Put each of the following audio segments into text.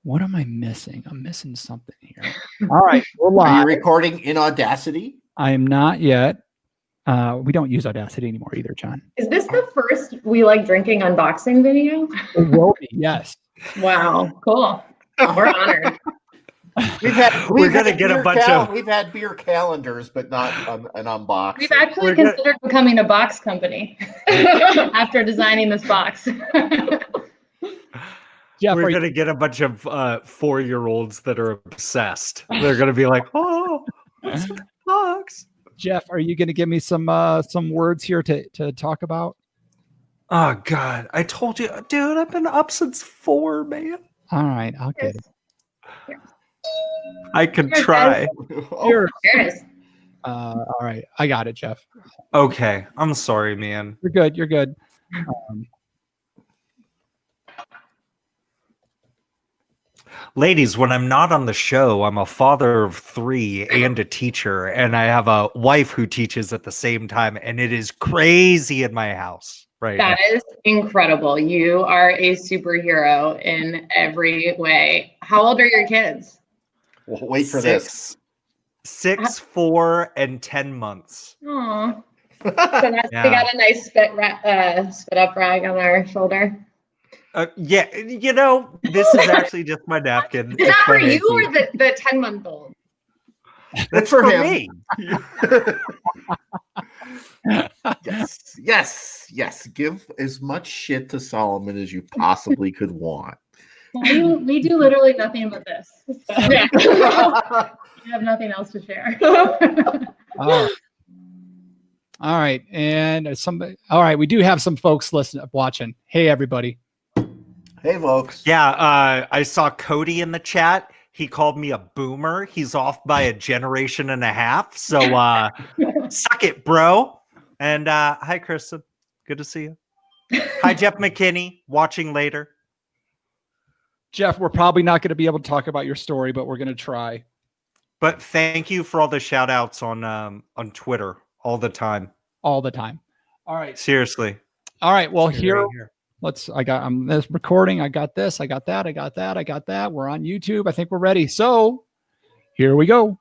What am I missing? I'm missing something here. All right, we're live. Are you recording in Audacity? I am not yet. We don't use Audacity anymore either, John. Is this the first We Like Drinking unboxing video? It will be, yes. Wow, cool. We're honored. We've had beer calendars, but not an unboxing. We've actually considered becoming a box company after designing this box. Jeff, we're going to get a bunch of 4-year-olds that are obsessed. They're going to be like, oh, what's in the box? Jeff, are you going to give me some words here to talk about? Oh, God. I told you, dude, I've been up since 4, man. All right, I'll get it. I can try. Cheers. All right, I got it, Jeff. Okay, I'm sorry, man. You're good. You're good. Ladies, when I'm not on the show, I'm a father of 3 and a teacher, and I have a wife who teaches at the same time, and it is crazy in my house. Right. That is incredible. You are a superhero in every way. How old are your kids? Well, wait for this. 6, 4, and 10 months. Aw. So they got a nice spit up rag on their shoulder. Yeah, you know, this is actually just my napkin. Is that for you or the 10-month-old? That's for me. Yes. Give as much shit to Solomon as you possibly could want. We do literally nothing but this. So, yeah. We have nothing else to share. All right, and all right, we do have some folks watching. Hey, everybody. Hey, folks. Yeah, I saw Cody in the chat. He called me a boomer. He's off by a generation and a half. So suck it, bro. And hi, Kristen. Good to see you. Hi, Jeff McKinney. Watching later. Jeff, we're probably not going to be able to talk about your story, but we're going to try. But thank you for all the shout outs on Twitter all the time. All the time. All right. Seriously. All right. Well, here. Right I'm this recording. I got this. I got that. I got that. I got that. We're on YouTube. I think we're ready. So here we go.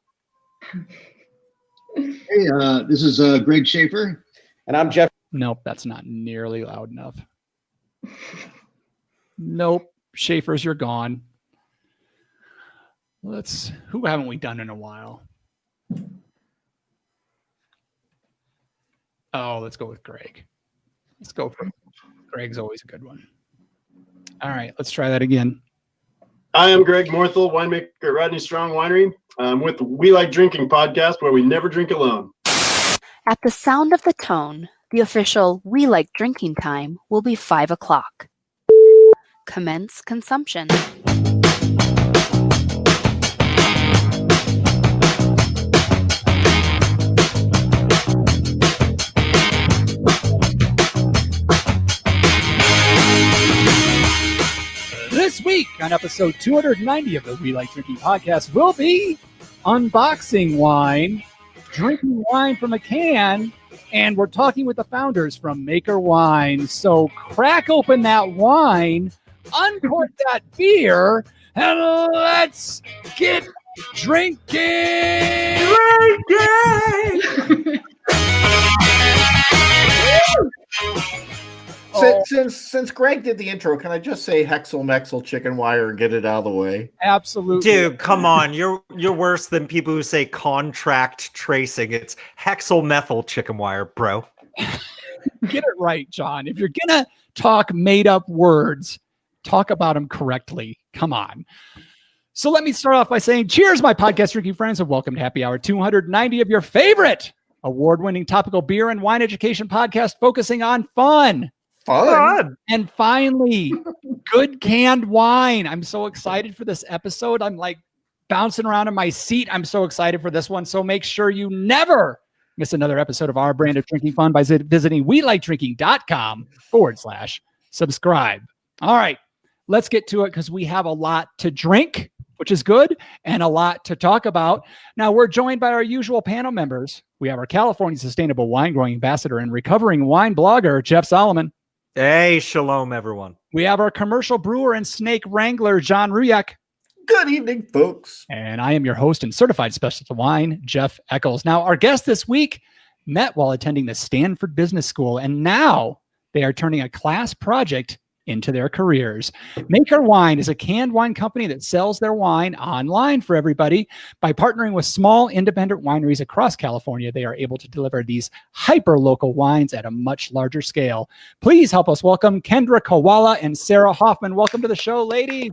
Hey, this is Greg Schaefer. And I'm Jeff. Nope, that's not nearly loud enough. Nope. Schaefer's, you're gone. Who haven't we done in a while? Oh, let's go with Greg. Let's go for Greg's always a good one. All right, let's try that again. I am Greg Morthel, winemaker at Rodney Strong Winery. I'm with the We Like Drinking podcast, where we never drink alone. At the sound of the tone, the official We Like Drinking time will be 5 o'clock. Commence consumption. This week on episode 290 of the We Like Drinking podcast will be unboxing wine, drinking wine from a can, and we're talking with the founders from Maker Wine. So crack open that wine, uncork that beer, and let's get drinking! Since Greg did the intro, can I just say Hexel Mexel Chicken Wire and get it out of the way? Absolutely. Dude, come on. You're worse than people who say contract tracing. It's hexyl methyl chicken wire, bro. Get it right, John. If you're going to talk made up words, talk about them correctly. Come on. So let me start off by saying cheers, my podcast drinking friends, and welcome to Happy Hour 290 of your favorite award-winning topical beer and wine education podcast focusing on fun. And finally, good canned wine. I'm so excited for this episode. I'm like bouncing around in my seat. I'm so excited for this one. So make sure you never miss another episode of our brand of drinking fun by visiting welikedrinking.com/subscribe. All right, let's get to it because we have a lot to drink, which is good, and a lot to talk about. Now, we're joined by our usual panel members. We have our California Sustainable Wine Growing Ambassador and recovering wine blogger, Jeff Solomon. Hey, shalom, everyone. We have our commercial brewer and snake wrangler, John Ruyak. Good evening, folks. And I am your host and certified specialist of wine, Jeff Eccles. Now, our guest this week met while attending the Stanford Business School, and now they are turning a class project into their careers. Maker Wine is a canned wine company that sells their wine online for everybody. By partnering with small independent wineries across California, they are able to deliver these hyper-local wines at a much larger scale. Please help us welcome Kendra Kawala and Sarah Hoffman. Welcome to the show, ladies.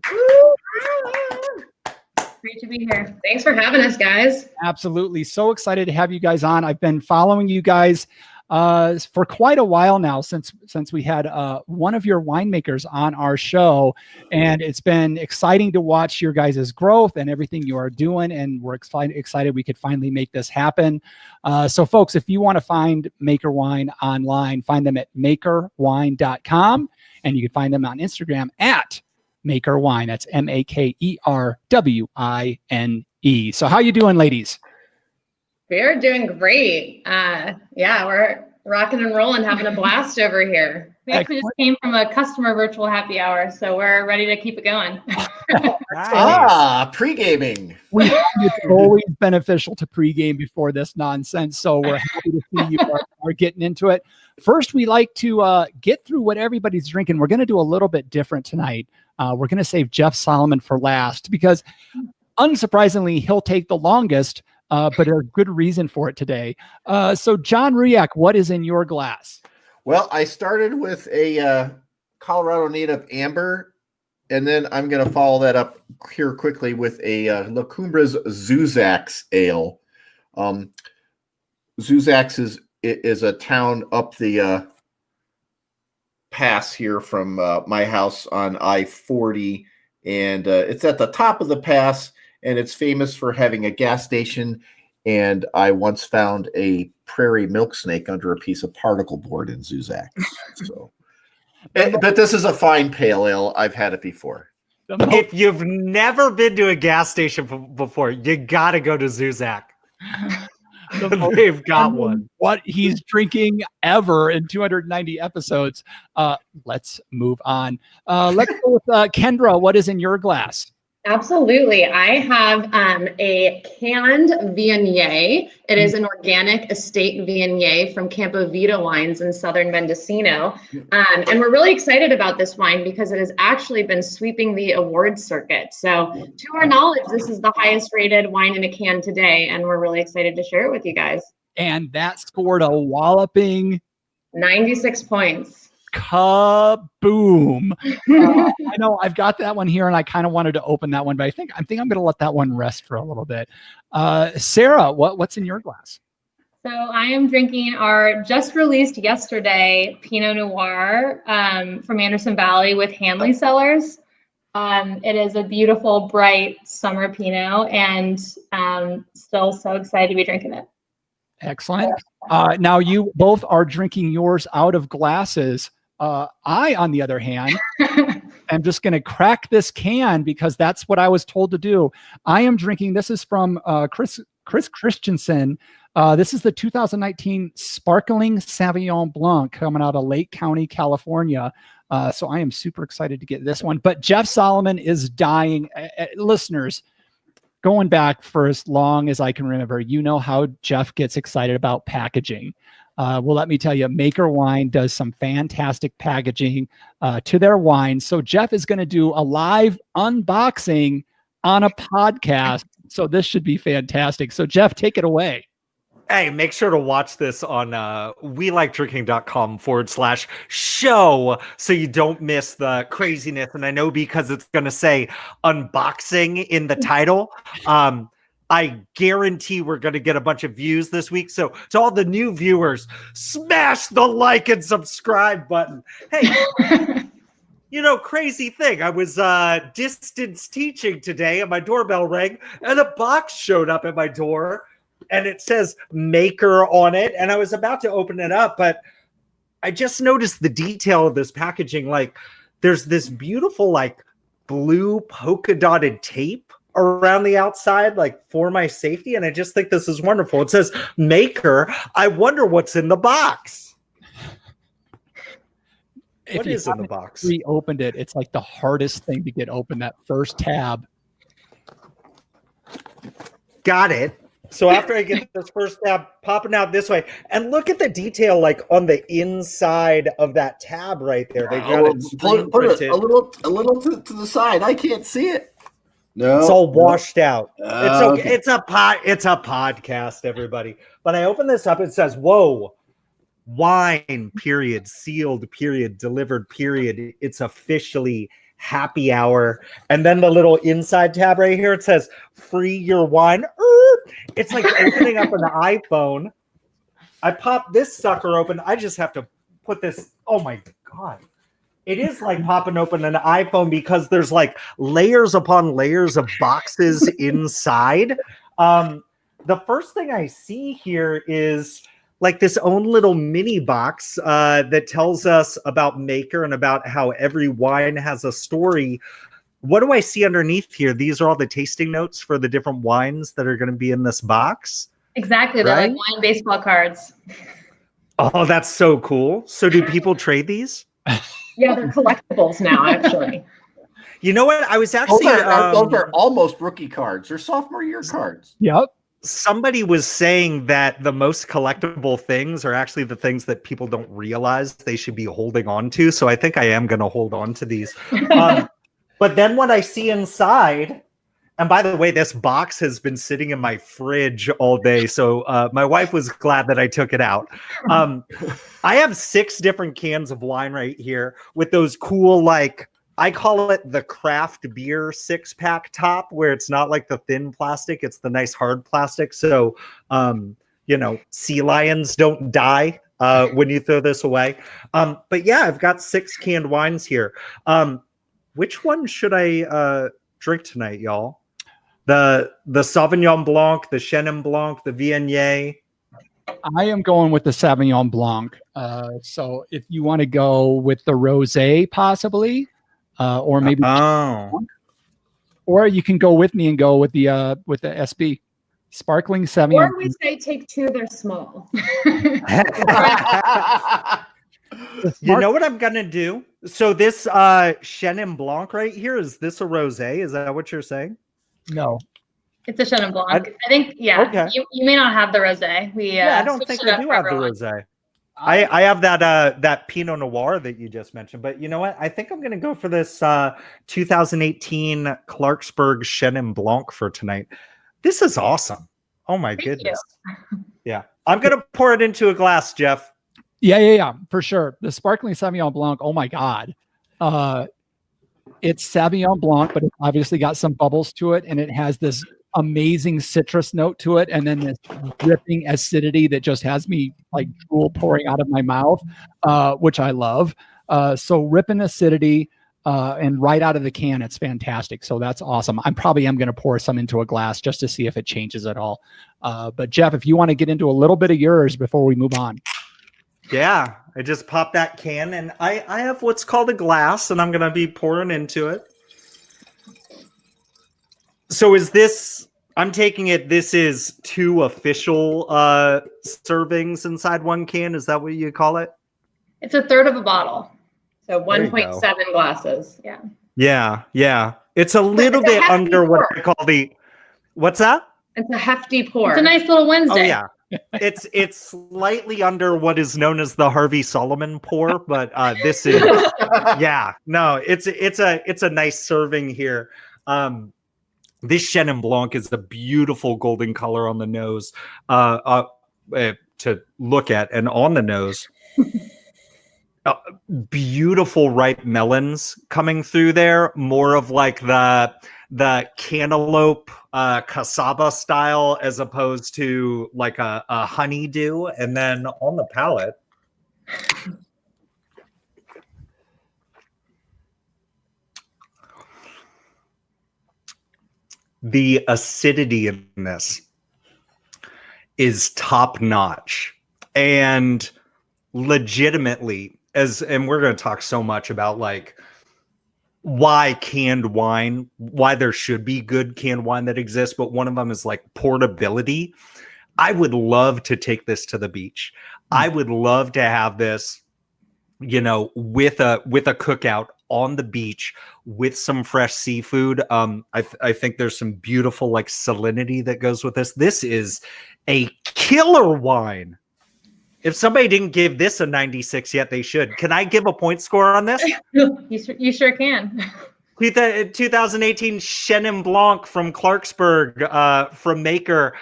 Great to be here. Thanks for having us, guys. Absolutely. So excited to have you guys on. I've been following you guys for quite a while now, since we had one of your winemakers on our show, and it's been exciting to watch your guys' growth and everything you are doing, and we're excited we could finally make this happen. So folks, if you want to find Maker Wine online, find them at makerwine.com, and you can find them on Instagram at Maker Wine. That's MakerWine. So how you doing, ladies? We're doing great. Yeah, we're rocking and rolling, having a blast over here. We actually just came from a customer virtual happy hour, so we're ready to keep it going. Pre-gaming. It's always beneficial to pregame before this nonsense, so we're happy to see you are getting into it. First, we like to get through what everybody's drinking. We're going to do a little bit different tonight. We're going to save Jeff Solomon for last because, unsurprisingly, he'll take the longest. But a good reason for it today. So John Riak, what is in your glass? Well, I started with a Colorado native amber, and then I'm going to follow that up here quickly with a La Cumbra's Zuzax ale. Zuzax is a town up the pass here from my house on I-40, and it's at the top of the pass. And it's famous for having a gas station. And I once found a prairie milk snake under a piece of particle board in Zuzax. So, but this is a fine pale ale. I've had it before. If you've never been to a gas station before, you got to go to Zuzac. They've got one. What he's drinking ever in 290 episodes. Let's move on. Let's go with Kendra. What is in your glass? Absolutely. I have a canned Viognier. It is an organic estate Viognier from Campo Vita Wines in southern Mendocino. And we're really excited about this wine because it has actually been sweeping the awards circuit. So to our knowledge, this is the highest rated wine in a can today. And we're really excited to share it with you guys. And that scored a walloping 96 points. Kaboom. I know I've got that one here and I kind of wanted to open that one, but I think I'm going to let that one rest for a little bit. Sarah, what's in your glass? So I am drinking our just released yesterday Pinot Noir from Anderson Valley with Hanley Cellars. It is a beautiful, bright summer Pinot, and still so excited to be drinking it. Excellent. Now you both are drinking yours out of glasses. I, on the other hand, am just going to crack this can because that's what I was told to do. I am drinking, this is from Chris Christensen. This is the 2019 Sparkling Savion Blanc coming out of Lake County, California. So I am super excited to get this one. But Jeff Solomon is dying. Listeners, going back for as long as I can remember, you know how Jeff gets excited about packaging. Well, let me tell you, Maker Wine does some fantastic packaging to their wine. So Jeff is going to do a live unboxing on a podcast. So this should be fantastic. So Jeff, take it away. Hey, make sure to watch this on welikedrinking.com/show so you don't miss the craziness. And I know because it's going to say unboxing in the title, I guarantee we're going to get a bunch of views this week. So to all the new viewers, smash the like and subscribe button. Hey, crazy thing. I was distance teaching today and my doorbell rang and a box showed up at my door. And it says Maker on it. And I was about to open it up, but I just noticed the detail of this packaging. Like there's this beautiful, like blue polka dotted tape around the outside, like for my safety. And I just think this is wonderful. It says Maker. I wonder what's in the box. What is in the box? Reopened it. It's like the hardest thing to get open, that first tab. Got it. So after I get this first tab popping out this way, and look at the detail like on the inside of that tab right there. They've got it screen Put it printed. a little to the side. I can't see it. No, It's all washed out. It's okay. Okay. It's a podcast, everybody. But I open this up, it says, whoa, wine, period, sealed, period, delivered, period. It's officially happy hour. And then the little inside tab right here, it says free your wine. It's like opening up an iPhone. I pop this sucker open. I just have to put this. Oh my God. It is like popping open an iPhone because there's like layers upon layers of boxes inside. The first thing I see here is like this own little mini box that tells us about maker and about how every wine has a story. What do I see underneath here? These are all the tasting notes for the different wines that are going to be in this box. Exactly. They're Right? like wine baseball cards. Oh, that's so cool. So do people trade these? Yeah, they're collectibles now, actually. You know what? I was actually Those are almost rookie cards. They're sophomore year cards. Yep. somebody was saying that the most collectible things are actually the things that people don't realize they should be holding on to. So I think I am going to hold on to these. But then what I see inside, and by the way, this box has been sitting in my fridge all day. So my wife was glad that I took it out. I have 6 different cans of wine right here with those cool, like, I call it the craft beer 6-pack top, where it's not like the thin plastic, it's the nice hard plastic. So, you know, sea lions don't die when you throw this away. But yeah, I've got 6 canned wines here. Which one should I drink tonight, y'all? The Sauvignon Blanc, the Chenin Blanc, the Viognier. I am going with the Sauvignon Blanc. So if you want to go with the rosé, possibly, or maybe, or you can go with me and go with the SB sparkling Sauvignon. Or we say take 2, they're small. You know what I'm gonna do? So this Chenin Blanc right here, is this a rosé? Is that what you're saying? No. It's a Chenin Blanc. I think, yeah. Okay. You may not have the rosé. I don't think I do have the rosé. I have that Pinot Noir that you just mentioned, but you know what? I think I'm going to go for this 2018 Clarksburg Chenin Blanc for tonight. This is awesome. Oh my goodness. Yeah. I'm going to pour it into a glass, Jeff. Yeah, for sure. The sparkling Sauvignon Blanc, oh my God. It's Sauvignon Blanc, but it's obviously got some bubbles to it, and it has this amazing citrus note to it, and then this dripping acidity that just has me like drool pouring out of my mouth, which I love. So ripping acidity and right out of the can, it's fantastic. So that's awesome. I probably am going to pour some into a glass just to see if it changes at all. But Jeff, if you want to get into a little bit of yours before we move on. Yeah, I just popped that can, and I have what's called a glass, and I'm going to be pouring into it. So is this, I'm taking it, this is 2 official servings inside one can. Is that what you call it? It's a third of a bottle. So 1.7 glasses. Yeah. Yeah. It's a little bit under what I call the, what's that? It's a hefty pour. It's a nice little Wednesday. Oh yeah. It's slightly under what is known as the Harvey Solomon pour, but this is it's a nice serving here. This Chenin Blanc is a beautiful golden color on the nose to look at, and on the nose. Beautiful ripe melons coming through there, more of like the cantaloupe cassava style as opposed to like a honeydew. And then on the palate, the acidity in this is top notch, and legitimately, and we're going to talk so much about like why canned wine, why there should be good canned wine that exists, but one of them is like portability. I would love to take this to the beach. I would love to have this, you know, with a cookout on the beach with some fresh seafood. I think there's some beautiful like salinity that goes with this. This is a killer wine. If somebody didn't give this a 96 yet, they should. Can I give a point score on this? You sure can. 2018 Chenin Blanc from Clarksburg, from Maker,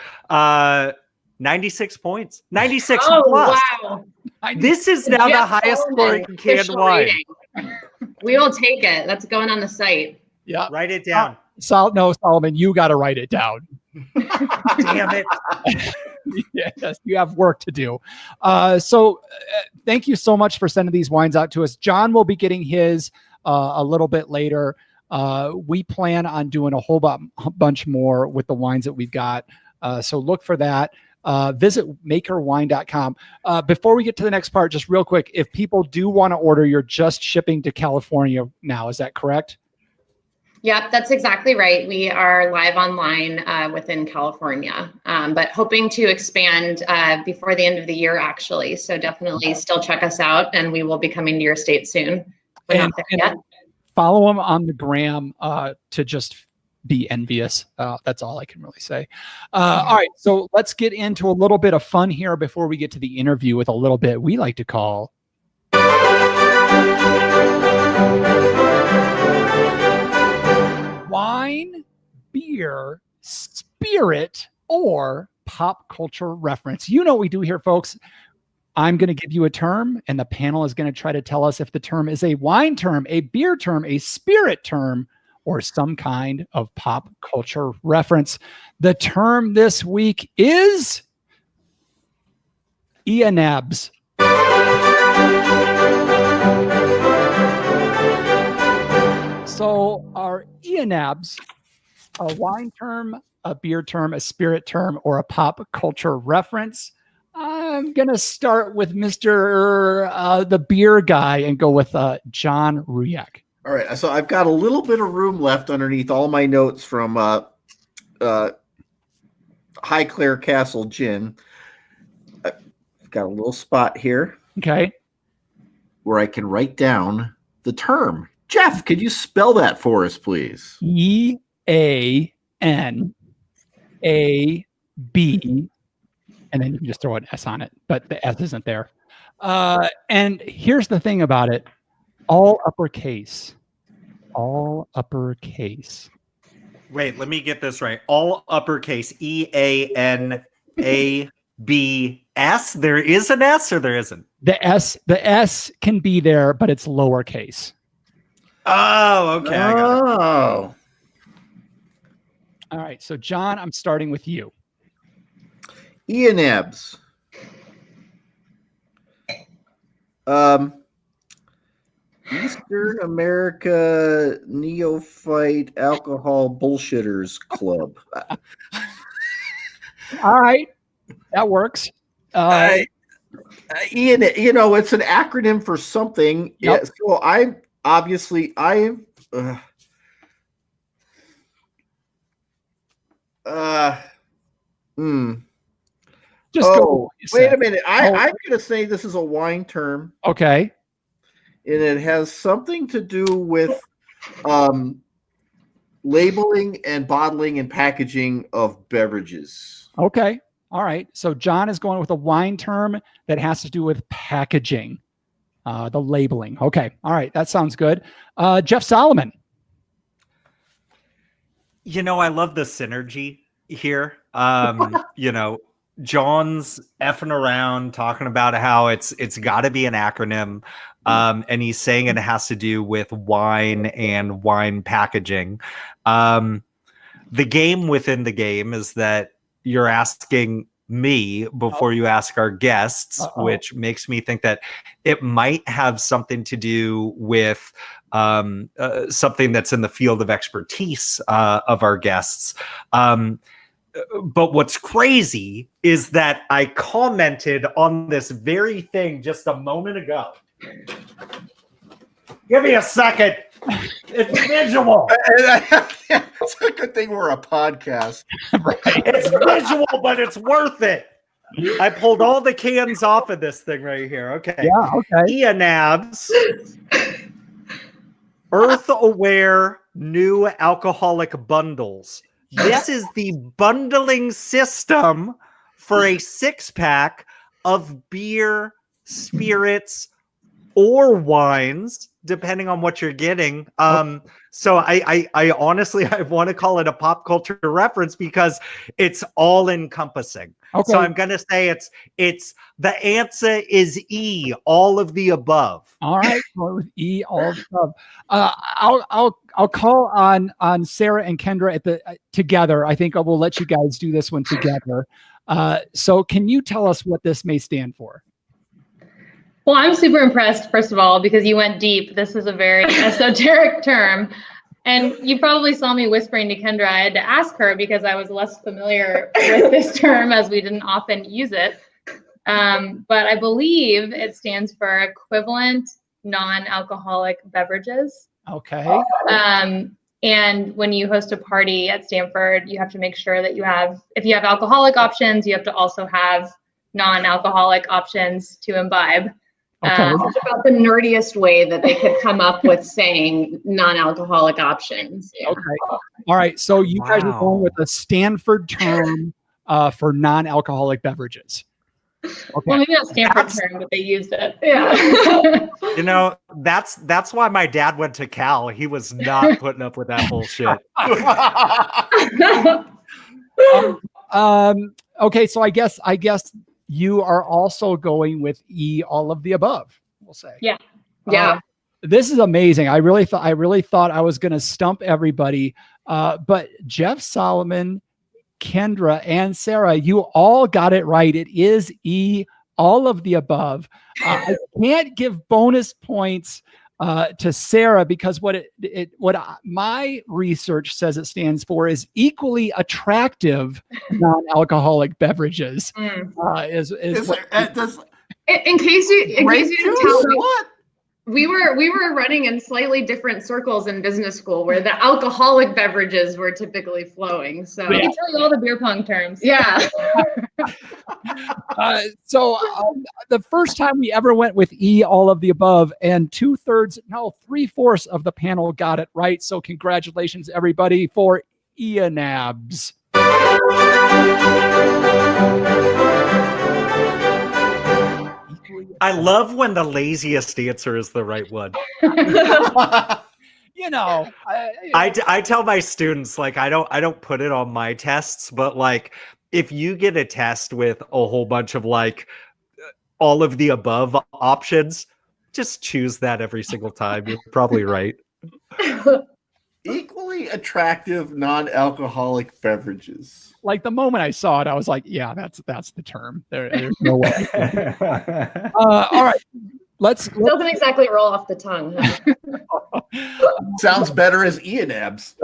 96 points. 96 plus. Wow. This is now the highest scoring canned wine. We will take it. That's going on the site. Yeah. Write it down. No, Solomon, you got to write it down. Damn it. Yes, you have work to do. So thank you so much for sending these wines out to us. John will be getting his a little bit later. We plan on doing a whole bunch more with the wines that we've got. So look for that. Visit makerwine.com. Before we get to the next part, just real quick, if people do want to order, you're just shipping to California now. Is that correct? Yep, that's exactly right. We are live online within California, but hoping to expand before the end of the year, actually. So definitely still check us out, and we will be coming to your state soon. We're not there yet. Follow them on the gram to just be envious. That's all I can really say. All right, so let's get into a little bit of fun here before we get to the interview with a little bit we like to call wine, beer, spirit, or pop culture reference. You know what we do here, folks. I'm going to give you a term, and the panel is going to try to tell us if the term is a wine term, a beer term, a spirit term, or some kind of pop culture reference. The term this week is Ianabs. So our Ianabs, a wine term, a beer term, a spirit term, or a pop culture reference. I'm going to start with Mr. The beer guy and go with John Ruyak. All right. So I've got a little bit of room left underneath all my notes from Highclere Castle Gin. I've got a little spot here. Okay. Where I can write down the term. Jeff, could you spell that for us, please? EANAB. And then you can just throw an S on it, but the S isn't there. And here's the thing about it. All uppercase. All uppercase. Wait, let me get this right. All uppercase, EANABS. There is an S or there isn't? The S can be there, but it's lowercase. Oh, okay. I got it. Oh. All right. So, John, I'm starting with you. Ianabs. Eastern America Neophyte Alcohol Bullshitters Club. All right. That works. Ian, you know, it's an acronym for something. Yep. Yeah, so I'm obviously Just go. Oh, wait a minute. I'm going to say this is a wine term. Okay. And it has something to do with labeling and bottling and packaging of beverages. Okay. All right. So John is going with a wine term that has to do with packaging, the labeling. Okay. All right. That sounds good. Jeff Solomon. You know, I love the synergy here. You know, John's effing around talking about how it's got to be an acronym. And he's saying it has to do with wine and wine packaging. The game within the game is that you're asking me before you ask our guests, which makes me think that it might have something to do with something that's in the field of expertise of our guests. But what's crazy is that I commented on this very thing just a moment ago. Give me a second. It's visual. It's a good thing we're a podcast. Right. It's visual, but it's worth it. I pulled all the cans off of this thing right here. Okay. Yeah. Okay. Ianabs Earth-aware new alcoholic bundles. This is the bundling system for a 6-pack of beer, spirits, or wines, depending on what you're getting. So I honestly, I want to call it a pop culture reference because it's all encompassing. Okay. So I'm going to say it's the answer is E, all of the above. All right, well, E, all of the above. I'll call on Sarah and Kendra at the together. I think I will let you guys do this one together. So can you tell us what this may stand for? Well, I'm super impressed, first of all, because you went deep. This is a very esoteric term. And you probably saw me whispering to Kendra. I had to ask her because I was less familiar with this term as we didn't often use it. But I believe it stands for equivalent non-alcoholic beverages. Okay. And when you host a party at Stanford, you have to make sure that if you have alcoholic options, you have to also have non-alcoholic options to imbibe. Okay. It's about the nerdiest way that they could come up with saying non-alcoholic options. Yeah. Okay. All right. So you guys are going Wow. with a Stanford term for non-alcoholic beverages. Okay. Well, maybe not Stanford That's- term, but they used it. Yeah. You know, that's why my dad went to Cal. He was not putting up with that bullshit. Okay. So I guess you are also going with E, all of the above, we'll say. Yeah. Yeah. This is amazing. I really thought I was going to stump everybody. But Jeff Solomon, Kendra, and Sarah, you all got it right. It is E, all of the above. I can't give bonus points to Sarah because what my research says it stands for is equally attractive non-alcoholic beverages. Mm. In case you didn't tell, What? we were running in slightly different circles in business school where the alcoholic beverages were typically flowing. So I can tell you all the beer pong terms. yeah. So the first time we ever went with E, all of the above, and 3/4 of the panel got it right. So congratulations, everybody, for ENABs. I love when the laziest answer is the right one. You know, I tell my students, like, I don't put it on my tests, but like if you get a test with a whole bunch of like all of the above options, just choose that every single time. You're probably right. Equally attractive non-alcoholic beverages. like the moment I saw it, I was like, yeah, that's the term. There's no way. All right. Let's Doesn't exactly roll off the tongue. Huh? Sounds better as ENABs.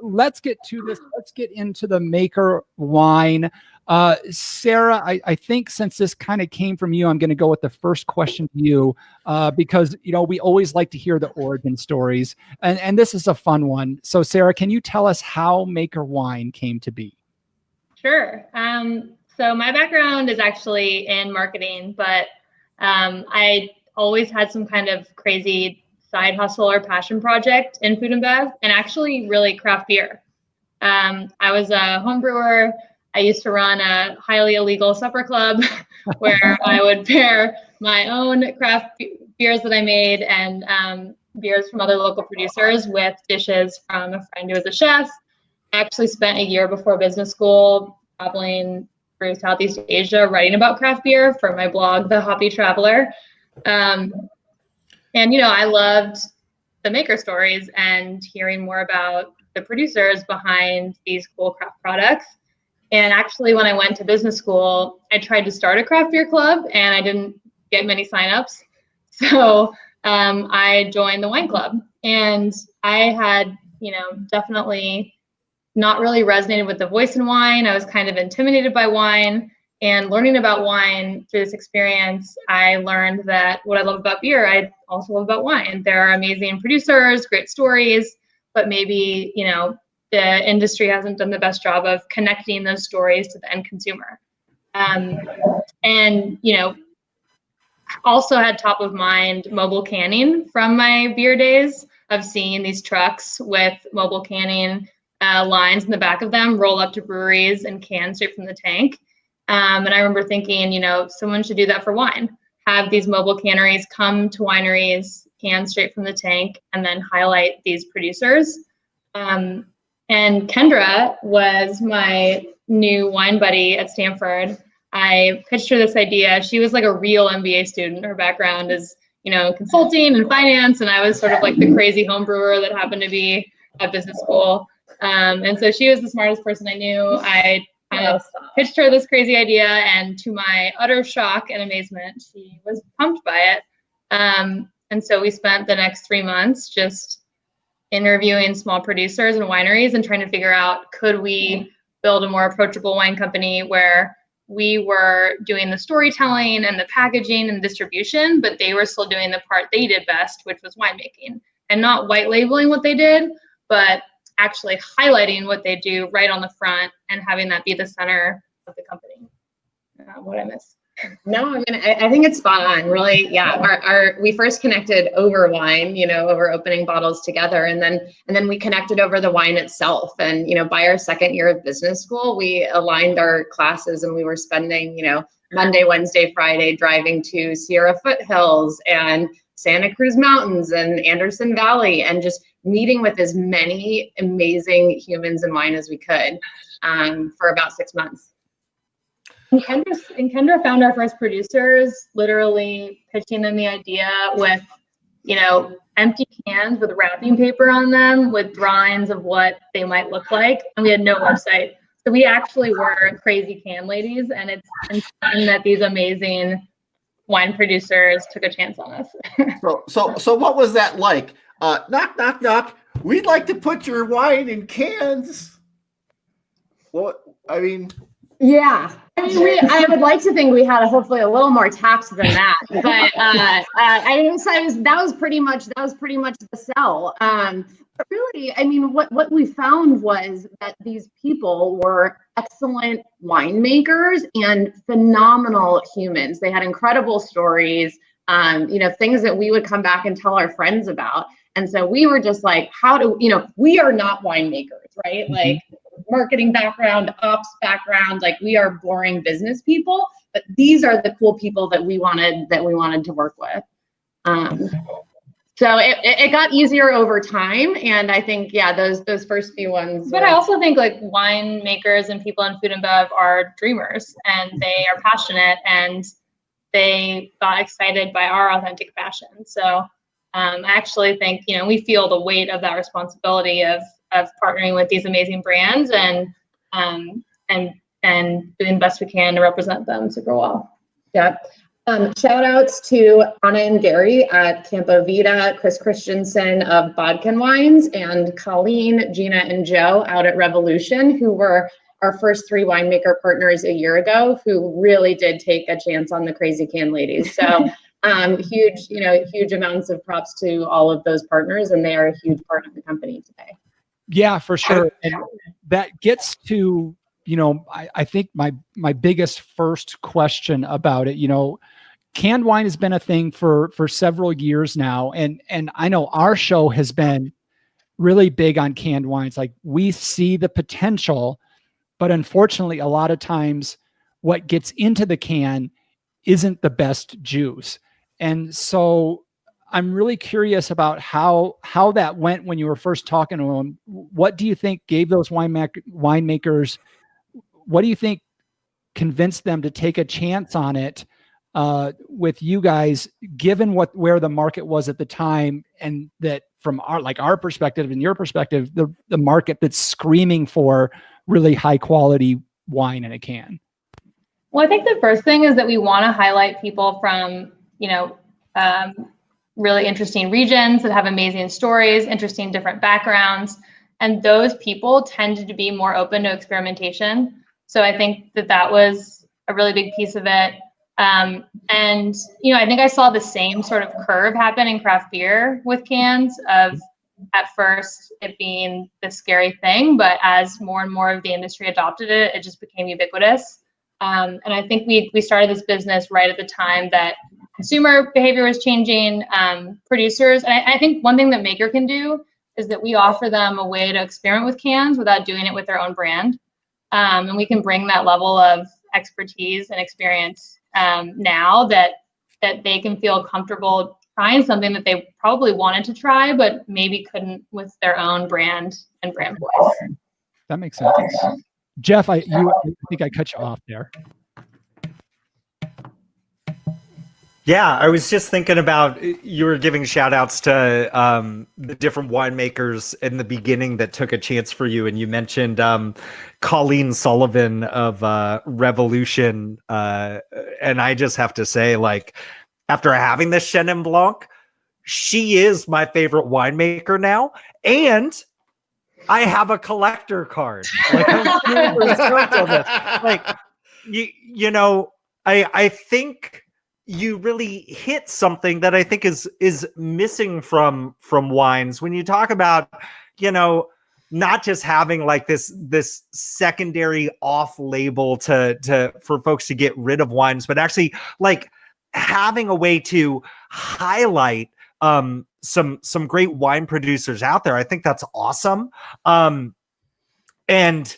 let's get to this. Let's get into the maker wine. Sarah, I think since this kind of came from you, I'm going to go with the first question to you because, you know, we always like to hear the origin stories. And this is a fun one. So, Sarah, can you tell us how maker wine came to be? Sure. So my background is actually in marketing, but I always had some kind of crazy side hustle or passion project in food and bev, and actually really craft beer. I was a home brewer. I used to run a highly illegal supper club where I would pair my own craft beers that I made and beers from other local producers with dishes from a friend who was a chef. I actually spent a year before business school traveling through Southeast Asia writing about craft beer for my blog, The Hoppy Traveler. And, you know, I loved the maker stories and hearing more about the producers behind these cool craft products. And actually, when I went to business school, I tried to start a craft beer club and I didn't get many signups. So I joined the wine club, and I had, you know, definitely not really resonated with the voice in wine. I was kind of intimidated by wine, and learning about wine through this experience, I learned that what I love about beer, I also love about wine. There are amazing producers, great stories, but maybe, you know, the industry hasn't done the best job of connecting those stories to the end consumer. And, you know, also had top of mind mobile canning from my beer days of seeing these trucks with mobile canning lines in the back of them roll up to breweries and can straight from the tank. And I remember thinking, someone should do that for wine. Have these mobile canneries come to wineries, can straight from the tank, and then highlight these producers. And Kendra was my new wine buddy at Stanford. I pitched her this idea. She was like a real MBA student. Her background is, consulting and finance, and I was sort of like the crazy home brewer that happened to be at business school. And so she was the smartest person I knew. I kind of pitched her this crazy idea, and to my utter shock and amazement, she was pumped by it. And so we spent the next 3 months just interviewing small producers and wineries and trying to figure out, could we build a more approachable wine company where we were doing the storytelling and the packaging and distribution, but they were still doing the part they did best, which was winemaking, and not white labeling what they did, but actually highlighting what they do right on the front and having that be the center of the company. What I miss? No, I think it's spot on. Really, yeah. We first connected over wine, over opening bottles together, and then we connected over the wine itself. And by our second year of business school, we aligned our classes, and we were spending, Monday, Wednesday, Friday driving to Sierra Foothills and Santa Cruz Mountains and Anderson Valley, and just meeting with as many amazing humans in wine as we could for about 6 months. And Kendra found our first producers, literally pitching them the idea with, empty cans with wrapping paper on them with drawings of what they might look like. And we had no website. So we actually were crazy can ladies. And it's insane that these amazing wine producers took a chance on us. So what was that like? Knock, knock, knock. We'd like to put your wine in cans. Yeah. I would like to think we had hopefully a little more tact than that, but that was pretty much the sell. But really, what we found was that these people were excellent winemakers and phenomenal humans. They had incredible stories, things that we would come back and tell our friends about. And so we were just like, we are not winemakers, right? Mm-hmm. Like, marketing background, ops background, like we are boring business people, but these are the cool people that we wanted to work with. So it got easier over time, and I think those first few ones. But I also think like winemakers and people in food and bev are dreamers, and they are passionate, and they got excited by our authentic passion. So I actually think we feel the weight of that responsibility of partnering with these amazing brands and doing the best we can to represent them super well. Yeah. Shout outs to Anna and Gary at Campo Vita, Chris Christensen of Bodkin Wines, and Colleen, Gina, and Joe out at Revolution, who were our first 3 winemaker partners a year ago, who really did take a chance on the crazy can ladies. So huge amounts of props to all of those partners, and they are a huge part of the company today. Yeah, for sure. And that gets to, I think my biggest first question about it, canned wine has been a thing for several years now. And I know our show has been really big on canned wines. Like, we see the potential, but unfortunately, a lot of times what gets into the can isn't the best juice. And so I'm really curious about how that went when you were first talking to them. What do you think gave those winemakers, what do you think convinced them to take a chance on it with you guys, given where the market was at the time, and that from our perspective and your perspective, the market that's screaming for really high quality wine in a can? Well, I think the first thing is that we want to highlight people from, really interesting regions that have amazing stories, interesting different backgrounds. And those people tended to be more open to experimentation. So I think that was a really big piece of it. And, I think I saw the same sort of curve happen in craft beer with cans, of at first it being this scary thing, but as more and more of the industry adopted it, it just became ubiquitous. And I think we started this business right at the time that consumer behavior is changing, producers. And I think one thing that Maker can do is that we offer them a way to experiment with cans without doing it with their own brand. And we can bring that level of expertise and experience now that they can feel comfortable trying something that they probably wanted to try, but maybe couldn't with their own brand and brand voice. That makes sense. Jeff, I think I cut you off there. Yeah, I was just thinking about, you were giving shout outs to the different winemakers in the beginning that took a chance for you. And you mentioned Colleen Sullivan of Revolution. And I just have to say, like, after having this Chenin Blanc, she is my favorite winemaker now. And I have a collector card. Like, I'm super stoked on this. Like, you know, I think you really hit something that I think is missing from wines when you talk about, you know, not just having like this secondary off label to for folks to get rid of wines, but actually like having a way to highlight some great wine producers out there. I think that's awesome. And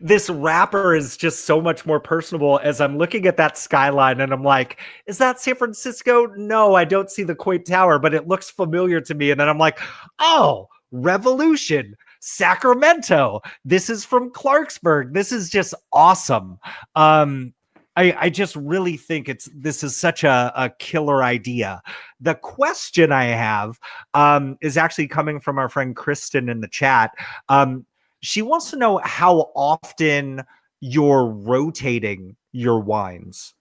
this wrapper is just so much more personable as I'm looking at that skyline and I'm like, is that San Francisco? No, I don't see the Coit Tower, but it looks familiar to me. And then I'm like, oh, Revolution, Sacramento. This is from Clarksburg. This is just awesome. I just really think this is such a killer idea. The question I have is actually coming from our friend Kristen in the chat. She wants to know how often you're rotating your wines.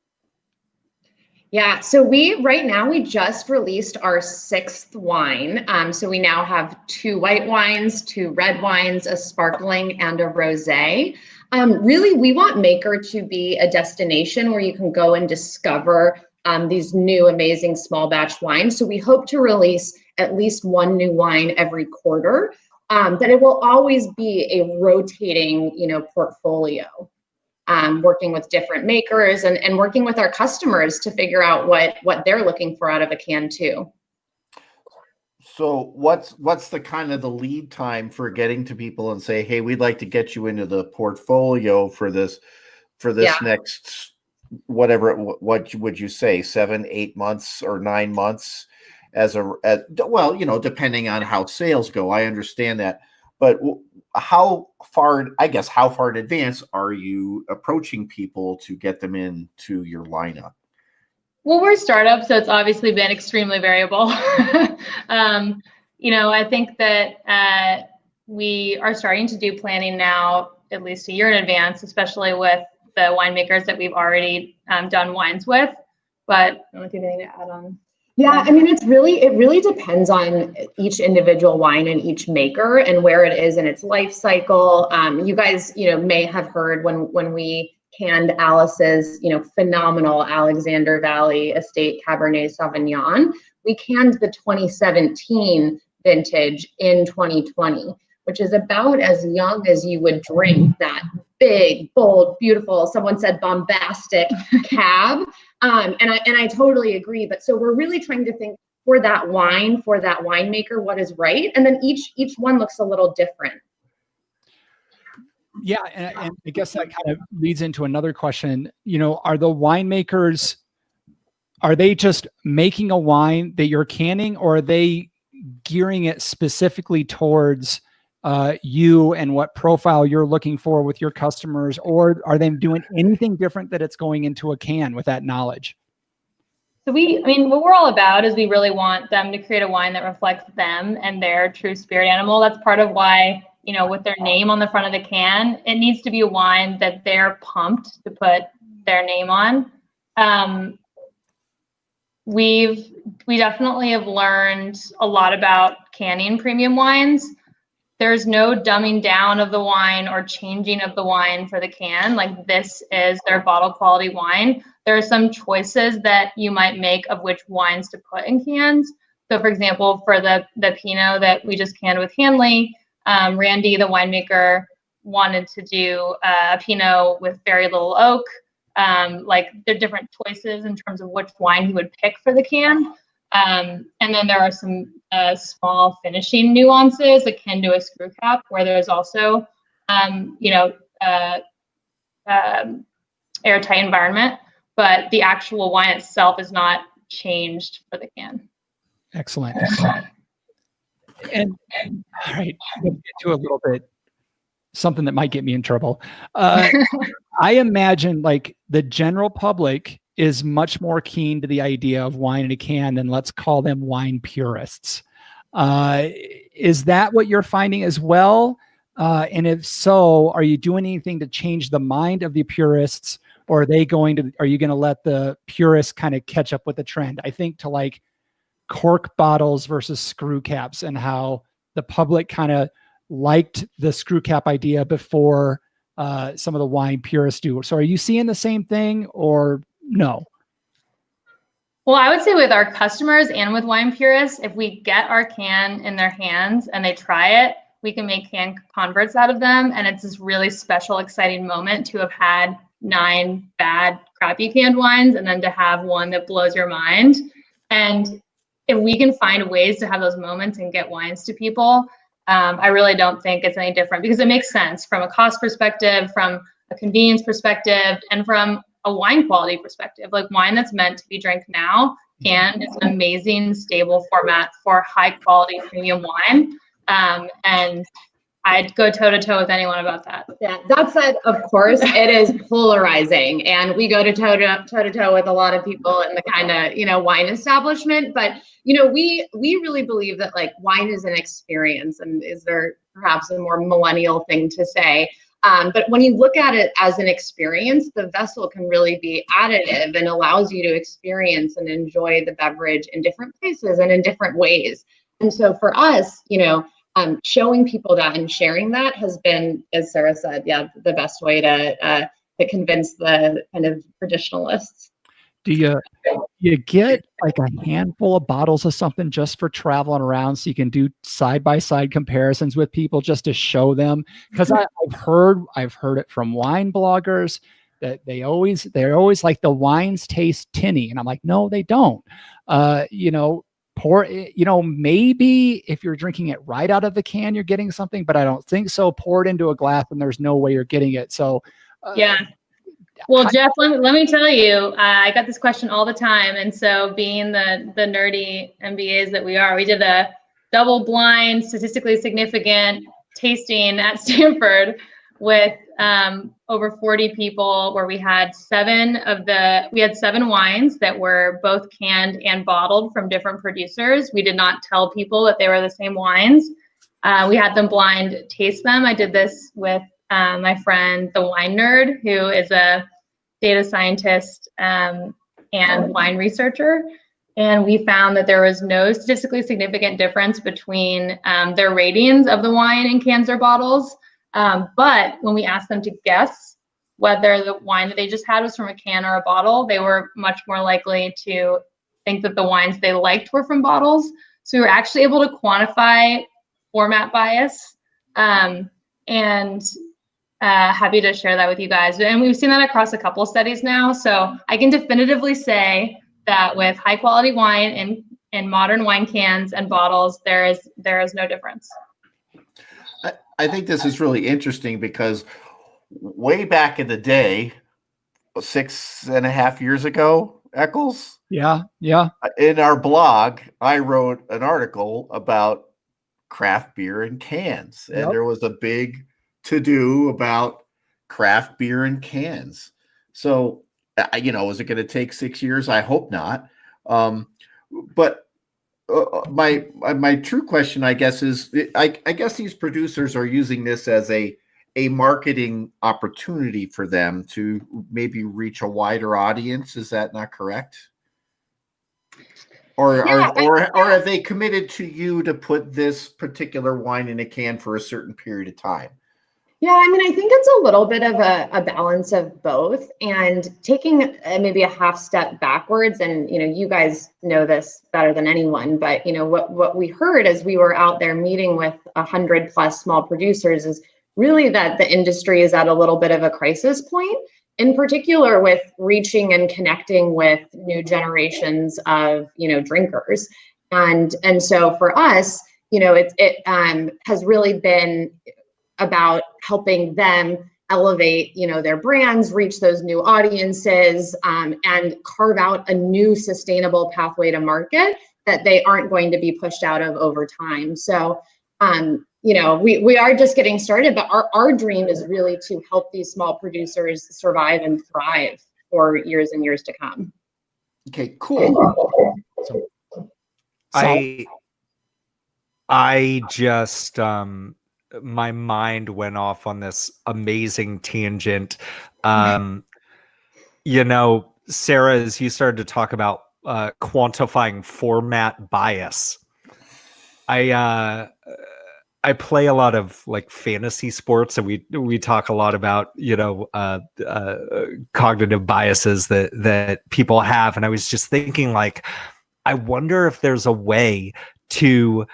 Yeah, so right now we just released our 6th wine. So we now have 2 white wines, 2 red wines, a sparkling, and a rosé. Really, we want Maker to be a destination where you can go and discover these new amazing small batch wines. So we hope to release at least 1 new wine every quarter. But it will always be a rotating, portfolio, working with different makers and working with our customers to figure out what they're looking for out of a can too. So what's the kind of the lead time for getting to people and say, hey, we'd like to get you into the portfolio for this next, whatever, what would you say, 7, 8 months or 9 months? Depending on how sales go, I understand that. But how far in advance are you approaching people to get them into your lineup? Well, we're a startup, so it's obviously been extremely variable. I think that we are starting to do planning now at least a year in advance, especially with the winemakers that we've already done wines with. But I don't know if you have anything to add on. Yeah, I mean, it really depends on each individual wine and each maker and where it is in its life cycle. You guys, may have heard when we canned Alice's, phenomenal Alexander Valley Estate Cabernet Sauvignon. We canned the 2017 vintage in 2020, which is about as young as you would drink that big, bold, beautiful, someone said bombastic cab. And I totally agree. But so we're really trying to think for that wine, for that winemaker, what is right. And then each one looks a little different. Yeah. And I guess that kind of leads into another question. Are the winemakers, are they just making a wine that you're canning, or are they gearing it specifically towards you and what profile you're looking for with your customers, or are they doing anything different that it's going into a can with that knowledge? So what we're all about is we really want them to create a wine that reflects them and their true spirit animal. That's part of why, with their name on the front of the can, it needs to be a wine that they're pumped to put their name on. We definitely have learned a lot about canning premium wines. There's no dumbing down of the wine or changing of the wine for the can. Like, this is their bottle quality wine. There are some choices that you might make of which wines to put in cans. So for example, for the Pinot that we just canned with Hanley, Randy, the winemaker, wanted to do a Pinot with very little oak, Like there are different choices in terms of which wine he would pick for the can. And then there are some small finishing nuances akin to a screw cap, where there's also, airtight environment, but the actual wine itself is not changed for the can. Excellent. And all right, we'll get to a little bit something that might get me in trouble. I imagine like the general public is much more keen to the idea of wine in a can than, let's call them, wine purists. Is that what you're finding as well? And if so, are you doing anything to change the mind of the purists, or are you going to let the purists kind of catch up with the trend? I think to like cork bottles versus screw caps, and how the public kind of liked the screw cap idea before some of the wine purists do. So are you seeing the same thing or no? Well, I would say with our customers and with wine purists, if we get our can in their hands and they try it, we can make can converts out of them. And it's this really special, exciting moment to have had 9 bad, crappy canned wines and then to have one that blows your mind. And if we can find ways to have those moments and get wines to people, I really don't think it's any different, because it makes sense from a cost perspective, from a convenience perspective, and from a wine quality perspective. Like wine that's meant to be drank now, can is an amazing, stable format for high quality premium wine. And I'd go toe to toe with anyone about that. Yeah, that said, of course, it is polarizing, and we go to toe to toe with a lot of people in the kind of, wine establishment. But, we really believe that like wine is an experience, and is there perhaps a more millennial thing to say? But when you look at it as an experience, the vessel can really be additive and allows you to experience and enjoy the beverage in different places and in different ways. And so for us, showing people that and sharing that has been, as Sarah said, the best way to convince the kind of traditionalists. Do you get like a handful of bottles of something just for traveling around, so you can do side-by-side comparisons with people just to show them? Because I've heard it from wine bloggers that they're always like, the wines taste tinny, and I'm like, no, they don't. Pour, maybe if you're drinking it right out of the can, you're getting something, but I don't think so. Pour it into a glass and there's no way you're getting it. So yeah. Well, Jeff, let me tell you, I got this question all the time. And so being the nerdy MBAs that we are, we did a double blind, statistically significant tasting at Stanford with over 40 people, where we had 7 wines that were both canned and bottled from different producers. We did not tell people that they were the same wines. We had them blind taste them. I did this with my friend, the wine nerd, who is a data scientist and wine researcher. And we found that there was no statistically significant difference between their ratings of the wine in cans or bottles. But when we asked them to guess whether the wine that they just had was from a can or a bottle, they were much more likely to think that the wines they liked were from bottles. So we were actually able to quantify format bias, and happy to share that with you guys. And we've seen that across a couple of studies now. So I can definitively say that with high quality wine in modern wine cans and bottles, there is no difference. I think this is really interesting because way back in the day, 6.5 years ago, Eccles. Yeah. In our blog, I wrote an article about craft beer in cans, and there was a big to-do about craft beer in cans. So, is it going to take 6 years? I hope not. But my true question, I guess, is I guess these producers are using this as a marketing opportunity for them to maybe reach a wider audience. Is that not correct? Or have they committed to you to put this particular wine in a can for a certain period of time? Yeah, I think it's a little bit of a balance of both, and taking maybe a half step backwards. And, you guys know this better than anyone, but, what we heard as we were out there meeting with 100+ small producers is really that the industry is at a little bit of a crisis point. in particular with reaching and connecting with new generations of, drinkers. And so for us, it has really been about helping them elevate, their brands, reach those new audiences, and carve out a new sustainable pathway to market that they aren't going to be pushed out of over time. So, we are just getting started, but our dream is really to help these small producers survive and thrive for years and years to come. Okay, cool. I just my mind went off on this amazing tangent. Sarah, as you started to talk about quantifying format bias, I play a lot of like fantasy sports, and we talk a lot about cognitive biases that people have, and I was just thinking, like, I wonder if there's a way to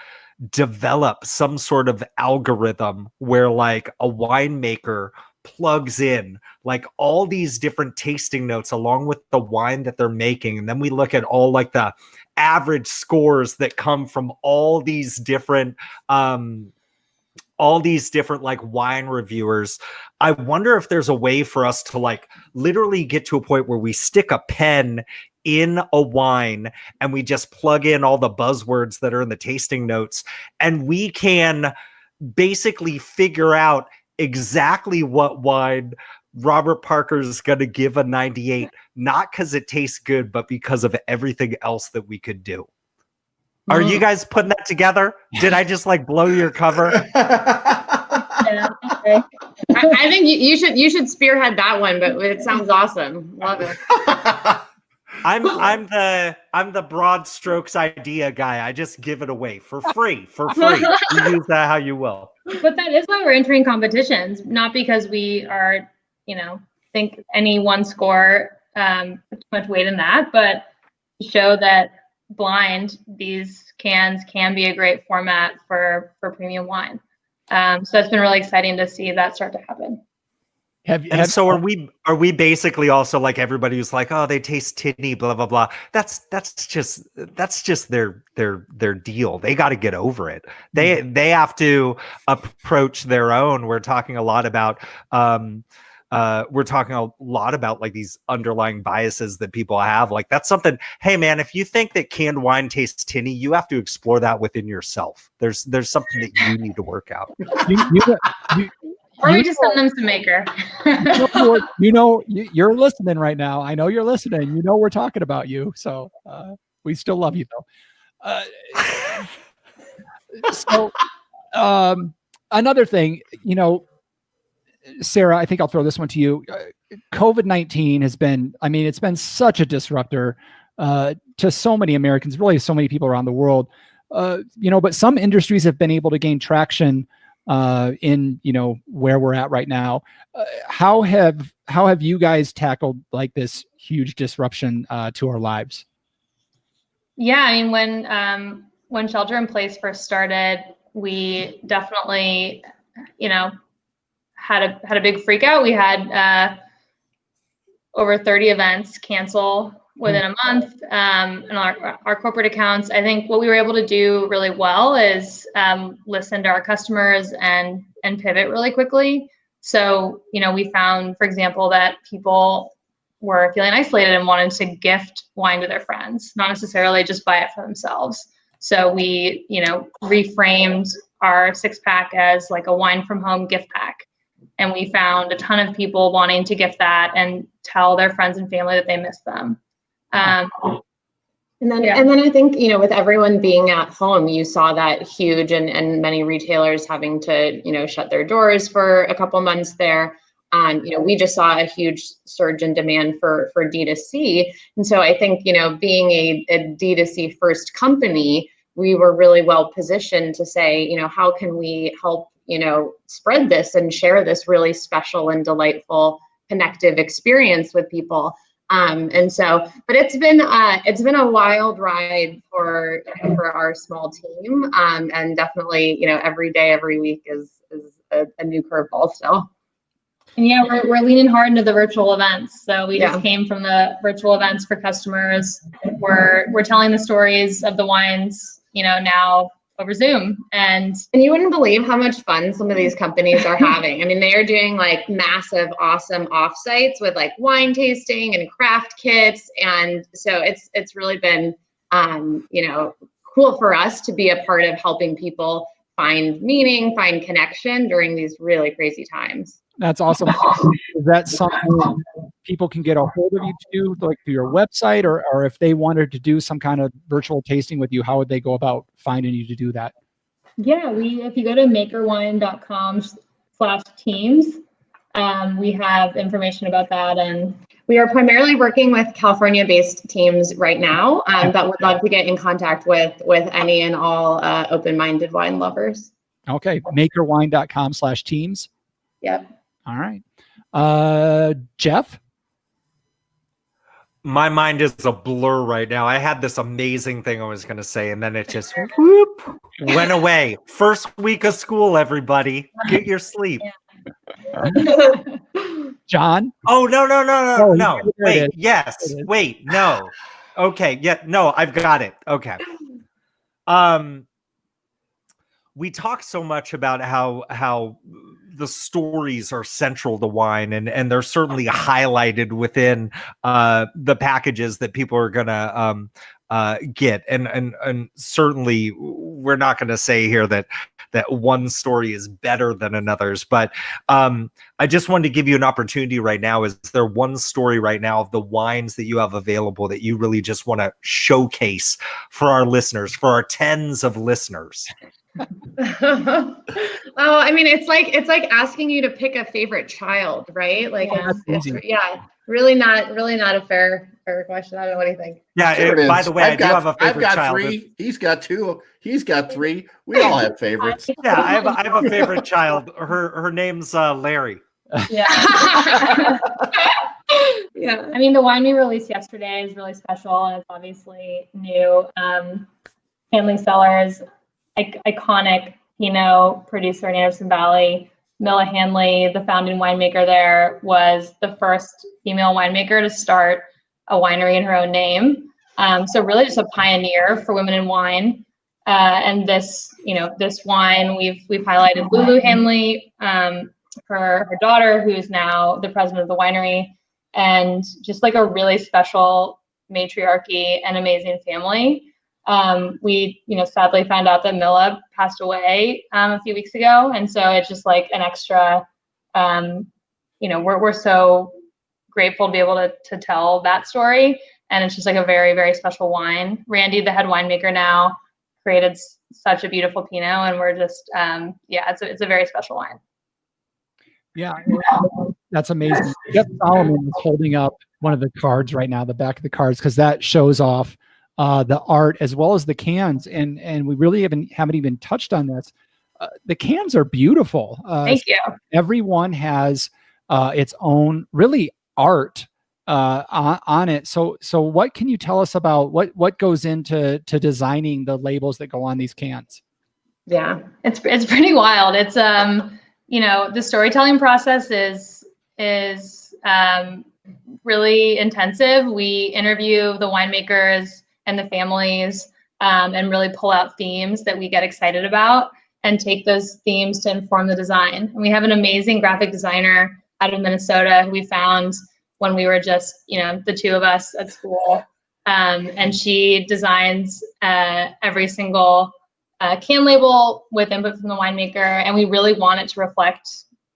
develop some sort of algorithm where like a winemaker plugs in like all these different tasting notes along with the wine that they're making, and then we look at all like the average scores that come from all these different like wine reviewers. I wonder if there's a way for us to like literally get to a point where we stick a pen in a wine and we just plug in all the buzzwords that are in the tasting notes, and we can basically figure out exactly what wine Robert Parker is going to give a 98, not because it tastes good, but because of everything else that we could do. Are you guys putting that together? Did I just like blow your cover? Yeah, okay. I think you should spearhead that one, but it sounds awesome. Love it. I'm the broad strokes idea guy. I just give it away for free. You use that how you will. But that is why we're entering competitions, not because we are, think any one score too much weight in that, but to show that blind, these cans can be a great format for premium wine. So it's been really exciting to see that start to happen. So are we basically also like everybody who's like, oh, they taste tinny, blah blah blah. That's just their deal. They got to get over it. They have to approach their own. We're talking a lot about like these underlying biases that people have. Like that's something. Hey man, if you think that canned wine tastes tinny, you have to explore that within yourself. There's something that you need to work out. Or we just send them some maker. You're listening right now. I know you're listening. We're talking about you. So we still love you though. Another thing, Sarah, I think I'll throw this one to you. COVID-19 has been, it's been such a disruptor to so many Americans, really so many people around the world. But some industries have been able to gain traction in where we're at right now. How have you guys tackled like this huge disruption to our lives? Yeah, when shelter in place first started, we definitely had a big freak out. We had over 30 events cancel within a month, and our corporate accounts. I think what we were able to do really well is listen to our customers and pivot really quickly. So, we found, for example, that people were feeling isolated and wanted to gift wine to their friends, not necessarily just buy it for themselves. So we, reframed our 6-pack as like a wine from home gift pack. And we found a ton of people wanting to gift that and tell their friends and family that they miss them. And then I think, with everyone being at home, you saw that huge and many retailers having to, shut their doors for a couple months there. We just saw a huge surge in demand for D2C. And so I think, being a D2C first company, we were really well positioned to say, how can we help, spread this and share this really special and delightful connective experience with people. But it's been a wild ride for our small team. And definitely, every day, every week is a new curveball still. And yeah, we're leaning hard into the virtual events. So we Yeah. just came from the virtual events for customers. We're telling the stories of the wines, now over Zoom. And you wouldn't believe how much fun some of these companies are having. I mean, they are doing like massive, awesome offsites with like wine tasting and craft kits. And so it's really been, cool for us to be a part of helping people find meaning, find connection during these really crazy times. That's awesome. Is that something people can get a hold of you to do, like through your website, or if they wanted to do some kind of virtual tasting with you, how would they go about finding you to do that? Yeah, if you go to makerwine.com/teams, we have information about that. And we are primarily working with California-based teams right now, but would love to get in contact with any and all open-minded wine lovers. Okay, makerwine.com/teams. Yep. All right. Jeff? My mind is a blur right now. I had this amazing thing I was going to say, and then it just whoop, went away. First week of school, everybody. Get your sleep. John? Oh, no. Oh, Wait, yes. Wait, no. Okay, yeah, no, I've got it. Okay. We talk so much about how the stories are central to wine, and they're certainly highlighted within the packages that people are gonna get, and certainly we're not going to say here that one story is better than another's, but I just wanted to give you an opportunity right now. Is there one story right now of the wines that you have available that you really just want to showcase for our listeners, for our tens of listeners? Oh, I mean, it's like asking you to pick a favorite child, right? Like, really not a fair question. I don't know what do you think. Yeah. Sure by the way, I do have a favorite I've got child. 3. He's got 2. He's got 3. We all have favorites. Yeah, I have a favorite child. Her name's Larry. Yeah. Yeah. I mean, the wine we released yesterday is really special, and it's obviously new. Hanley Cellars, iconic Pinot producer in Anderson Valley. Milla Hanley, the founding winemaker there, was the first female winemaker to start a winery in her own name. So really just a pioneer for women in wine. And this wine, we've highlighted Lulu Hanley, her daughter, who is now the president of the winery, and just like a really special matriarchy and amazing family. We sadly found out that Milla passed away a few weeks ago, and so it's just like an extra. We're so grateful to be able to tell that story, and it's just like a very, very special wine. Randy, the head winemaker now, created such a beautiful Pinot, and we're just it's a very special wine. Yeah, that's amazing. Jeff Solomon is holding up one of the cards right now, the back of the cards, because that shows off the art as well as the cans, and we really haven't even touched on this. The cans are beautiful. Thank you. Everyone has its own really art on it. So what can you tell us about what goes into designing the labels that go on these cans? Yeah, it's pretty wild. It's the storytelling process is really intensive. We interview the winemakers and the families, and really pull out themes that we get excited about and take those themes to inform the design. And we have an amazing graphic designer out of Minnesota who we found when we were just, the two of us at school. And she designs every single can label with input from the winemaker, and we really want it to reflect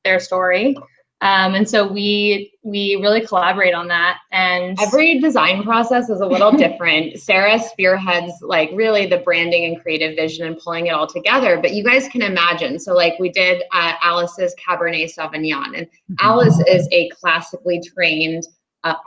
their story. And so we really collaborate on that. And every design process is a little different. Sarah spearheads like really the branding and creative vision and pulling it all together. But you guys can imagine. So like we did Alice's Cabernet Sauvignon, and Alice is a classically trained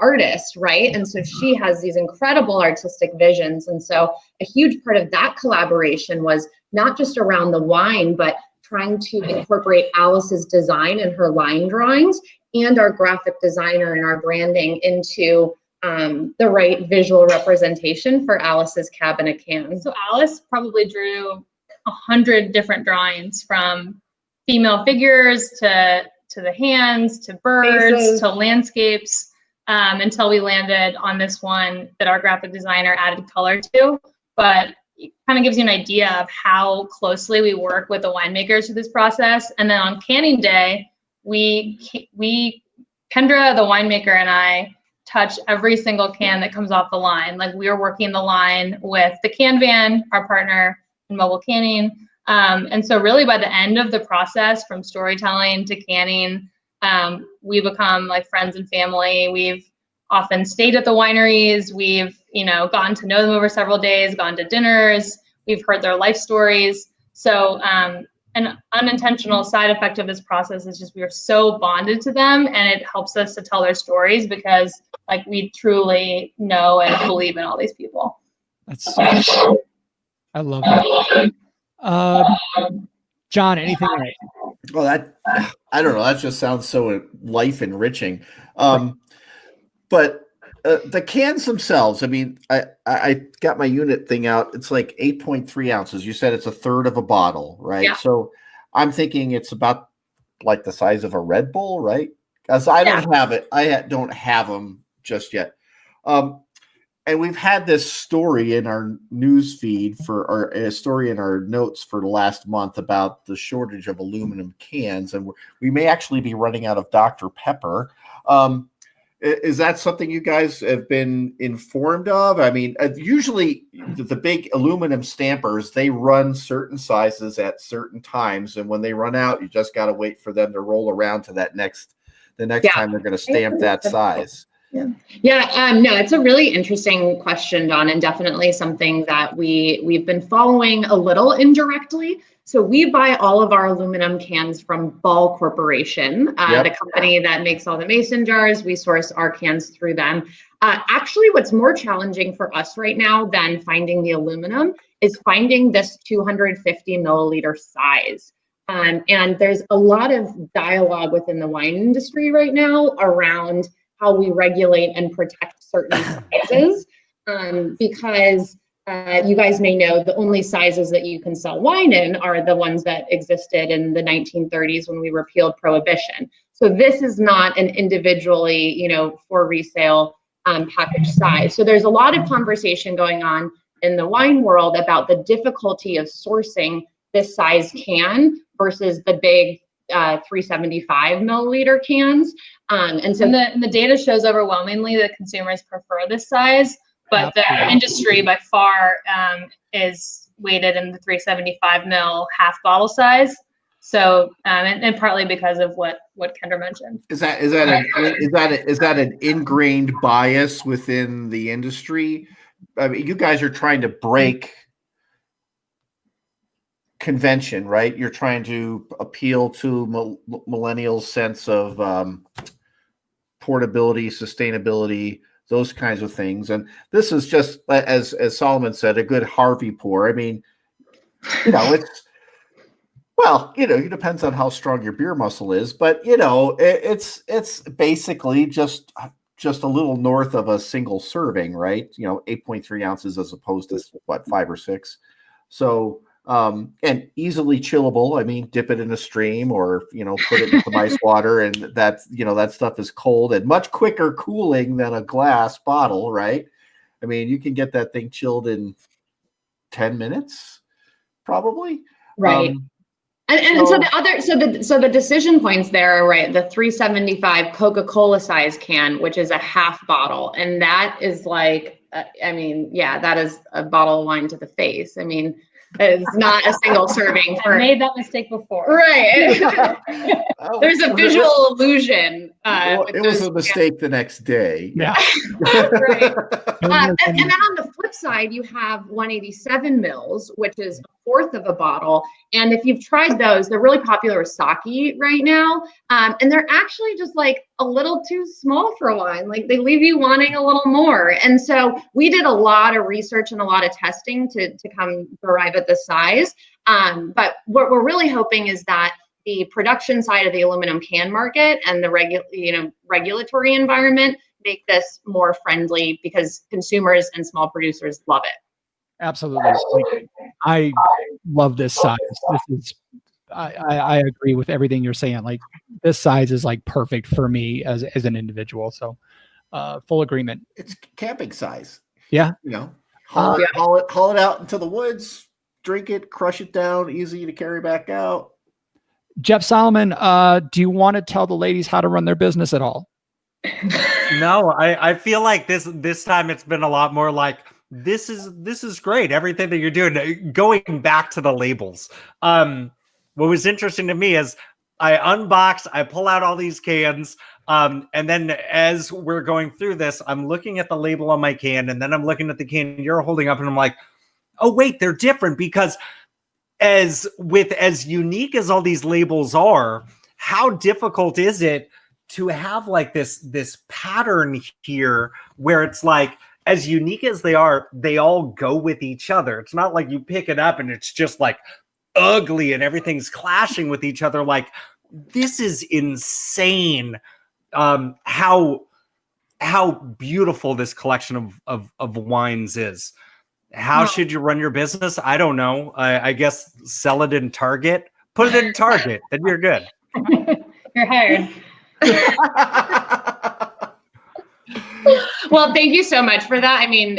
artist, right? And so she has these incredible artistic visions. And so a huge part of that collaboration was not just around the wine, but trying to incorporate Alice's design and her line drawings and our graphic designer and our branding into the right visual representation for Alice's cabinet can. So Alice probably drew 100 different drawings, from female figures to the hands, to birds, Faces. to landscapes, until we landed on this one that our graphic designer added color to. But it kind of gives you an idea of how closely we work with the winemakers through this process. And then on canning day, we Kendra, the winemaker, and I touch every single can that comes off the line. Like, we are working the line with the can van, our partner in mobile canning. And so really by the end of the process, from storytelling to canning, we become like friends and family. We've often stayed at the wineries. We've, gotten to know them over several days, gone to dinners. We've heard their life stories. So an unintentional side effect of this process is just we are so bonded to them, and it helps us to tell their stories because like we truly know and believe in all these people. That's I love that. John, anything right? Well, I don't know. That just sounds so life enriching. But the cans themselves, I mean, I got my unit thing out. It's like 8.3 ounces. You said it's a third of a bottle, right? Yeah. So I'm thinking it's about like the size of a Red Bull, right? Because I don't have it. I don't have them just yet. And we've had this story in our news feed or a story in our notes for the last month about the shortage of aluminum cans, and we may actually be running out of Dr. Pepper. Is that something you guys have been informed of? I mean, usually the big aluminum stampers, they run certain sizes at certain times, and when they run out, you just got to wait for them to roll around to the next time they're going to stamp that size. No, it's a really interesting question, Don, and definitely something that we've been following a little indirectly. So we buy all of our aluminum cans from Ball Corporation, the company that makes all the mason jars. We source our cans through them. Actually, what's more challenging for us right now than finding the aluminum is finding this 250 milliliter size. And there's a lot of dialogue within the wine industry right now around how we regulate and protect certain sizes, because you guys may know the only sizes that you can sell wine in are the ones that existed in the 1930s when we repealed prohibition. So this is not an individually, for resale package size. So there's a lot of conversation going on in the wine world about the difficulty of sourcing this size can versus the big 375 milliliter cans. And so the data shows overwhelmingly that consumers prefer this size, but the industry by far is weighted in the 375 ml half bottle size. So and partly because of what Kendra mentioned. Is that an ingrained bias within the industry? I mean, you guys are trying to break convention, right? You're trying to appeal to millennials' sense of portability, sustainability, those kinds of things. And this is just, as Solomon said, a good Harvey pour. I mean, it's, well, it depends on how strong your beer muscle is, but it's basically just a little north of a single serving, right? 8.3 ounces as opposed to 5 or 6. So, and easily chillable. I mean, dip it in a stream or, put it in some ice water, and that stuff is cold and much quicker cooling than a glass bottle, right? I mean, you can get that thing chilled in 10 minutes, probably. Right. So the decision points there are right. The 375 Coca-Cola size can, which is a half bottle. And that is like, that is a bottle of wine to the face. I mean, it's not a single serving. I made that mistake before. Right. There's a visual illusion. It was a mistake the next day. Yeah. Right. And then on the flip side, you have 187 mils, which is a fourth of a bottle. And if you've tried those, they're really popular with sake right now. And they're actually just like a little too small for wine. Like, they leave you wanting a little more. And so we did a lot of research and a lot of testing to come arrive at the size. But what we're really hoping is that the production side of the aluminum can market and the regulatory environment make this more friendly, because consumers and small producers love it. Absolutely. I love this size. This is, I agree with everything you're saying. Like, this size is like perfect for me as an individual. So full agreement. It's camping size. Yeah. You know, haul it out into the woods, drink it, crush it down, easy to carry back out. Jeff Solomon, do you want to tell the ladies how to run their business at all? No, I feel like this time it's been a lot more like, this is great. Everything that you're doing, going back to the labels. What was interesting to me is I unbox, I pull out all these cans, and then as we're going through this, I'm looking at the label on my can, and then I'm looking at the can you're holding up, and I'm like, oh wait, they're different, because as unique as all these labels are, how difficult is it to have like this pattern here where it's like, as unique as they are, they all go with each other. It's not like you pick it up and it's just like ugly and everything's clashing with each other. Like, this is insane. How beautiful this collection of wines is. How should you run your business? I don't know. I guess sell it in Target. Put it in Target, then you're good. You're hired. Well, thank you so much for that. I mean,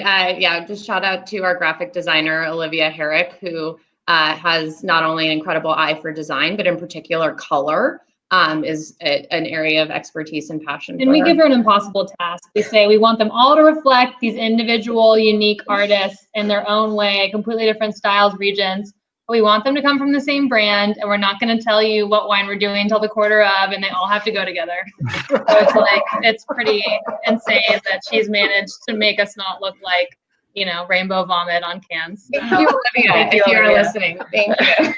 just shout out to our graphic designer, Olivia Herrick, who has not only an incredible eye for design, but in particular color is an area of expertise and passion. And we give her an impossible task. We say we want them all to reflect these individual, unique artists in their own way, completely different styles, regions. We want them to come from the same brand, and we're not going to tell you what wine we're doing until the quarter of, and they all have to go together. So it's pretty insane that she's managed to make us not look like, rainbow vomit on cans. Thank you, Olivia, if you're listening. Thank you.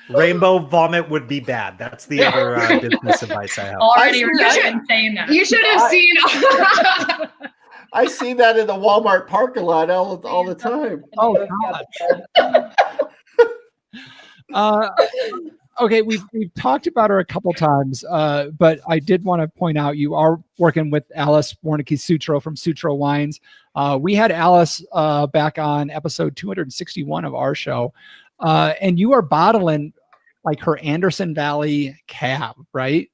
Rainbow vomit would be bad. That's the other business advice I have. Already saying that. You should have seen. I see that in the Walmart parking lot all the time. Oh, God. Okay, we've talked about her a couple times, but I did want to point out you are working with Alice Warnicki-Sutro from Sutro Wines. We had Alice back on episode 261 of our show, and you are bottling like her Anderson Valley cab, right?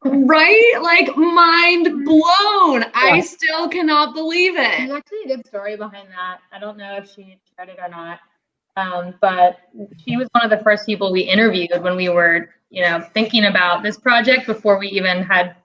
Right? Like, mind blown. I still cannot believe it. There's actually a good story behind that. I don't know if she shared it or not. But she was one of the first people we interviewed when we were, thinking about this project before we even had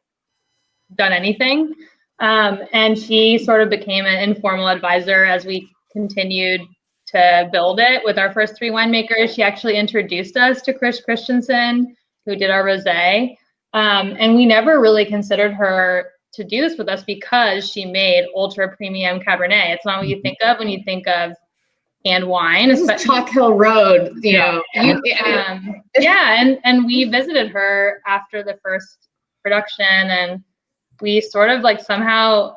done anything. And she sort of became an informal advisor as we continued to build it with our first 3 winemakers. She actually introduced us to Chris Christensen, who did our rosé. And we never really considered her to do this with us because she made ultra premium Cabernet. It's not what you think of when you think of canned wine. This is Chalk Hill Road, and we visited her after the first production, and we sort of like somehow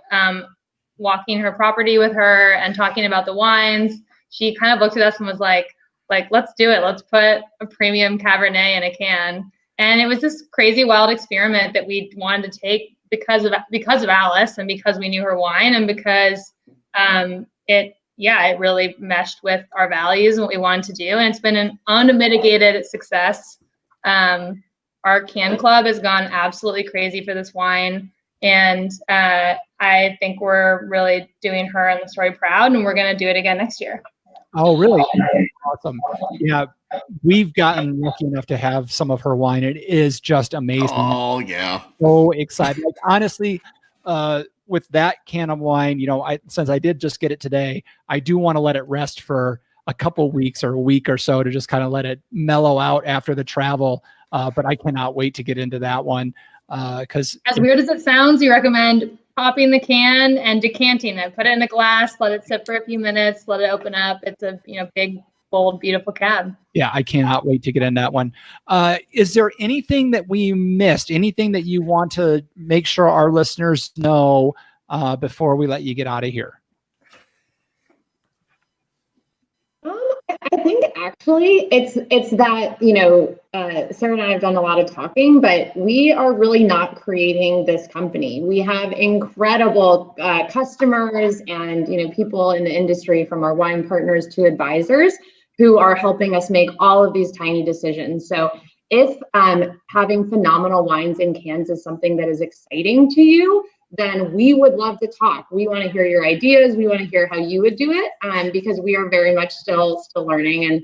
walking her property with her and talking about the wines, she kind of looked at us and was like, let's do it. Let's put a premium Cabernet in a can. And it was this crazy, wild experiment that we wanted to take because of Alice, and because we knew her wine, and because it really meshed with our values and what we wanted to do. And it's been an unmitigated success. Our can club has gone absolutely crazy for this wine. And I think we're really doing her and the story proud, and we're going to do it again next year. Oh, really? Awesome. Yeah. We've gotten lucky enough to have some of her wine. It is just amazing. Oh, yeah. So excited. Like, honestly, with that can of wine, since I did just get it today, I do want to let it rest for a couple weeks or a week or so to just kind of let it mellow out after the travel. But I cannot wait to get into that one. Because as weird as it sounds, you recommend popping the can and decanting it. Put it in a glass, let it sit for a few minutes, let it open up. It's a big, bold, beautiful cab. Yeah, I cannot wait to get in that one. Is there anything that we missed? Anything that you want to make sure our listeners know before we let you get out of here? I think actually it's that, Sarah and I have done a lot of talking, but we are really not creating this company. We have incredible customers and, people in the industry, from our wine partners to advisors, who are helping us make all of these tiny decisions. So if having phenomenal wines in cans is something that is exciting to you, then we would love to talk. We want to hear your ideas. We want to hear how you would do it, because we are very much still learning. And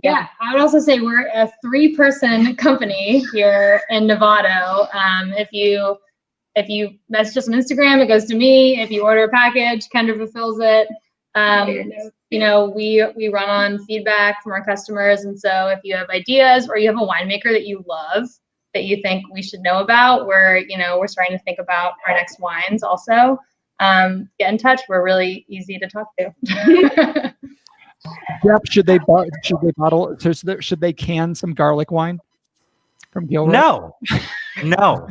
yeah, I would also say we're a 3-person company here in Novato. If you message us on Instagram, it goes to me. If you order a package, Kendra fulfills it. We run on feedback from our customers. And so if you have ideas or you have a winemaker that you love that you think we should know about, we're starting to think about our next wines also. Get in touch. We're really easy to talk to. Jeff, should they can some garlic wine from Gilroy? No.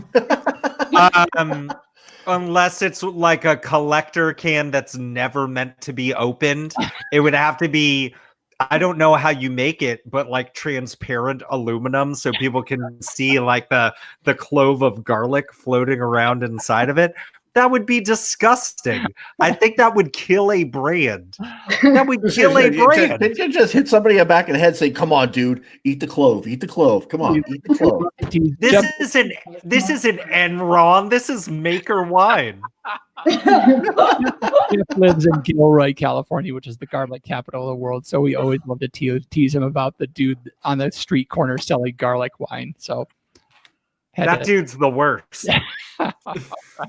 Unless it's like a collector can that's never meant to be opened. It would have to be, I don't know how you make it, but like transparent aluminum so people can see like the clove of garlic floating around inside of it. That would be disgusting. I think that would kill a brand. That would kill a brand. Did you just hit somebody in the back of the head and say, come on, dude, eat the clove. Eat the clove. Come on, eat the clove. This isn't Enron. This is Maker Wine. Jeff lives in Gilroy, California, which is the garlic capital of the world. So we always love to tease him about the dude on the street corner selling garlic wine. So that dude's the worst.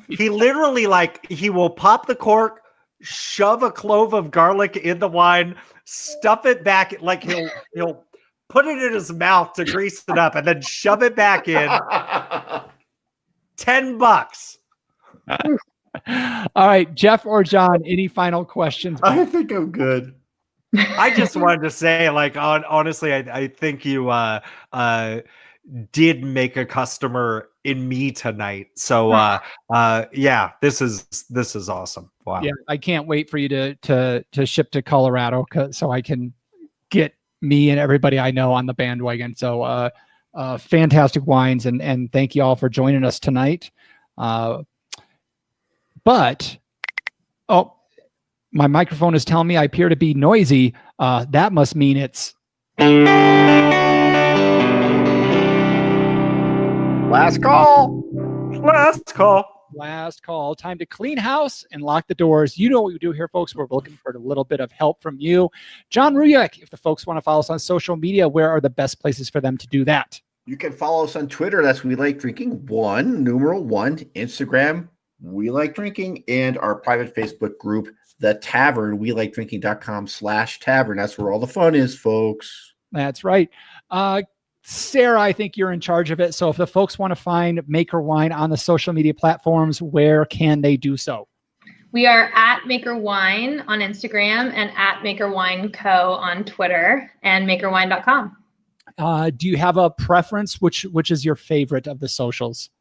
He literally he will pop the cork, shove a clove of garlic in the wine, stuff it back, like he'll put it in his mouth to grease it up and then shove it back in. $10. All right, Jeff or John, any final questions? I think I'm good. I just wanted to say, honestly, I think you did make a customer in me tonight. So yeah, this is awesome. Wow. Yeah, I can't wait for you to ship to Colorado so I can get me and everybody I know on the bandwagon. So fantastic wines, and thank you all for joining us tonight. But my microphone is telling me I appear to be noisy. That must mean it's Last call. Last call. Time to clean house and lock the doors. You know what we do here, folks. We're looking for a little bit of help from you. John Rujek, if the folks want to follow us on social media, where are the best places for them to do that? You can follow us on Twitter. That's We Like Drinking 1, numeral 1. Instagram, We Like Drinking, and our private Facebook group, The Tavern, WeLikeDrinking.com/tavern. That's where all the fun is, folks. That's right. Sarah, I think you're in charge of it. So if the folks want to find Maker Wine on the social media platforms, where can they do so? We are at Maker Wine on Instagram and at Maker Wine Co. on Twitter and makerwine.com. Do you have a preference? Which is your favorite of the socials?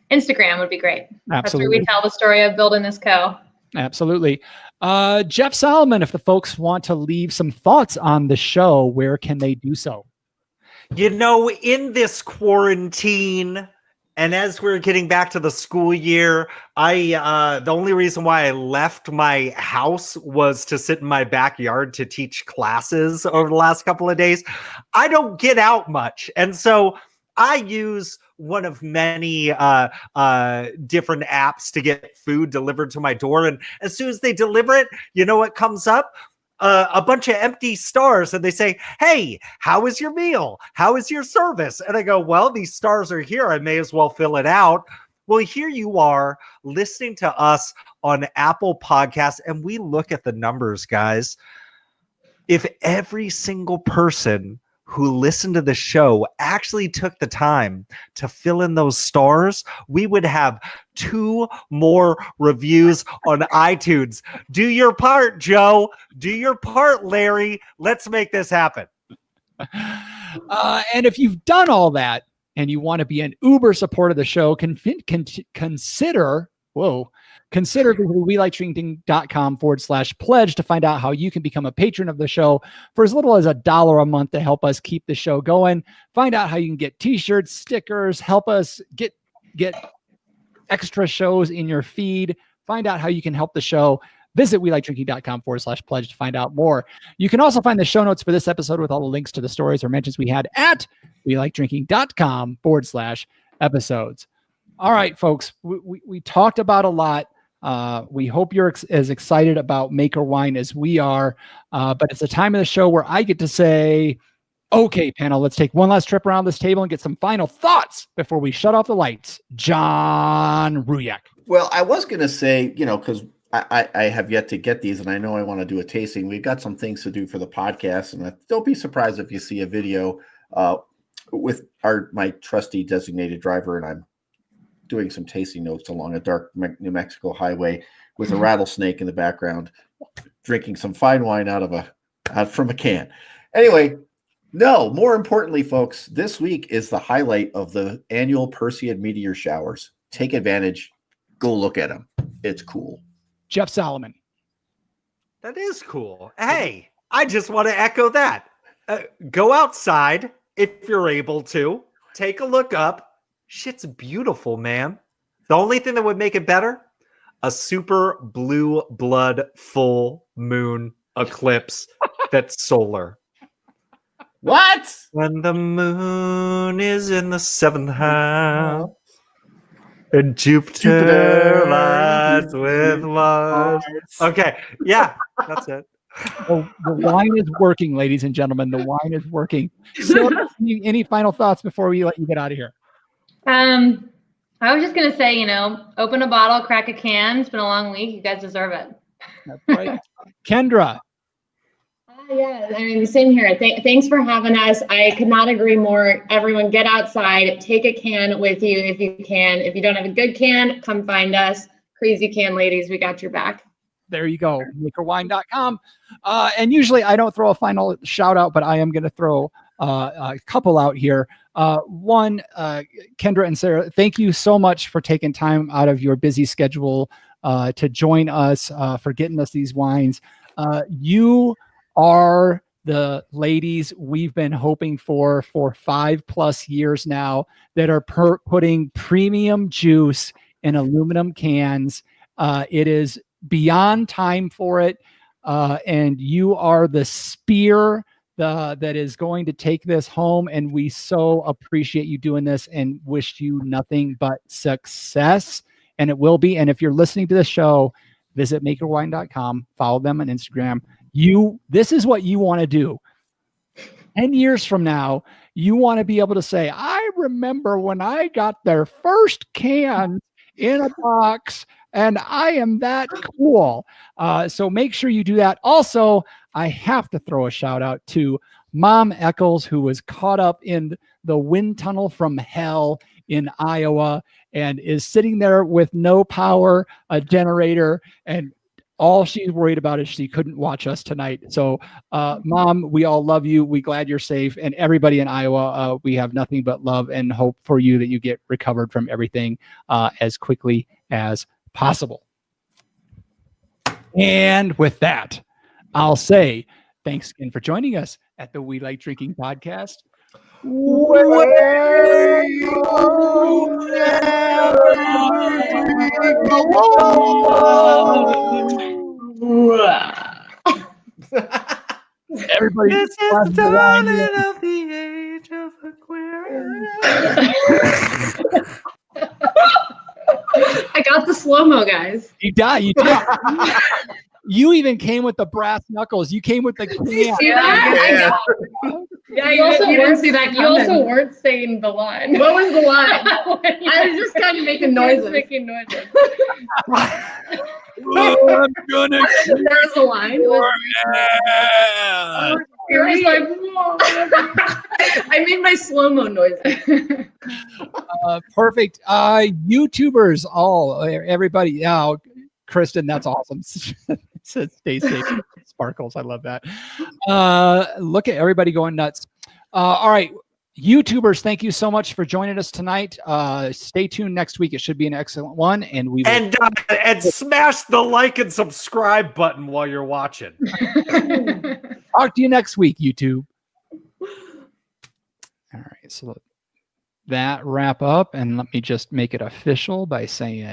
Instagram would be great. Absolutely. That's where we tell the story of building this co. Absolutely. Jeff Solomon, if the folks want to leave some thoughts on the show, where can they do so? In this quarantine, and as we're getting back to the school year, the only reason why I left my house was to sit in my backyard to teach classes over the last couple of days. I don't get out much. And so I use one of many different apps to get food delivered to my door. And as soon as they deliver it, you know what comes up? A bunch of empty stars, and they say, hey, how is your meal? How is your service? And I go, well, these stars are here. I may as well fill it out. Well, here you are listening to us on Apple Podcasts, and we look at the numbers, guys. If every single person who listened to the show actually took the time to fill in those stars, we would have 2 more reviews on iTunes. Do your part, Joe. Do your part, Larry. Let's make this happen. And if you've done all that and you want to be an uber supporter of the show, consider visiting WeLikeDrinking.com/pledge to find out how you can become a patron of the show for as little as $1 a month to help us keep the show going. Find out how you can get t-shirts, stickers, help us get extra shows in your feed. Find out how you can help the show. Visit WeLikeDrinking.com/pledge to find out more. You can also find the show notes for this episode with all the links to the stories or mentions we had at welikedrinking.com/episodes. All right, folks, we talked about a lot. We hope you're as excited about Maker Wine as we are, but it's a time of the show where I get to say, okay, panel, let's take one last trip around this table and get some final thoughts before we shut off the lights. John Ruyak. Well, I was going to say, because I have yet to get these, and I know I want to do a tasting. We've got some things to do for the podcast, and don't be surprised if you see a video with my trusty designated driver, and I'm doing some tasting notes along a dark New Mexico highway with a rattlesnake in the background, drinking some fine wine from a can. Anyway, no, more importantly, folks, this week is the highlight of the annual Perseid meteor showers. Take advantage. Go look at them. It's cool. Jeff Solomon. That is cool. Hey, I just want to echo that. Go outside if you're able to. Take a look up. Shit's beautiful, man. The only thing that would make it better, a super blue blood full moon eclipse that's solar. What? When the moon is in the 7th house and Jupiter lies with Mars. Okay, yeah, that's it. Oh, the wine is working, ladies and gentlemen. The wine is working. So, any final thoughts before we let you get out of here? I was just gonna say, open a bottle, crack a can. It's been a long week. You guys deserve it. That's right. Kendra. Yeah, I mean, same here. Thanks for having us. I could not agree more. Everyone get outside, take a can with you if you can. If you don't have a good can, come find us. Crazy Can Ladies, we got your back. There you go, makerwine.com. And usually I don't throw a final shout out, but I am going to throw a couple out here. One, Kendra and Sarah, thank you so much for taking time out of your busy schedule to join us, for getting us these wines. You are the ladies we've been hoping for 5+ years now that are putting premium juice in aluminum cans. It is beyond time for it. And you are the spear that is going to take this home. And we so appreciate you doing this and wish you nothing but success. And it will be. And if you're listening to the show, visit makerwine.com, follow them on Instagram. This is what you want to do. 10 years from now, you want to be able to say, I remember when I got their first can in a box, and I am that cool. So make sure you do that. Also, I have to throw a shout out to Mom Eccles, who was caught up in the wind tunnel from hell in Iowa and is sitting there with no power, a generator, and all she's worried about is she couldn't watch us tonight. So, Mom, we all love you. We're glad you're safe. And everybody in Iowa, we have nothing but love and hope for you that you get recovered from everything as quickly as possible. And with that, I'll say thanks again for joining us at the We Like Drinking podcast. Everybody, This is the dawning of the age of Aquarius. I got the slow-mo, guys. You did. You even came with the brass knuckles. You came with the can. See that? Yeah, you didn't see that coming. You also weren't saying the line. What was the line? I was just kind of making noises. Making noises. Oh, I'm gonna. There's the line. I made my slow-mo noises. Perfect. YouTubers, everybody. Yeah, Kristen, that's awesome. Stay safe. Sparkles. I love that. Look at everybody going nuts. All right. YouTubers, thank you so much for joining us tonight. Stay tuned next week. It should be an excellent one. And we will and smash the like and subscribe button while you're watching. talk to you next week, YouTube. All right. So that wrap up, and let me just make it official by saying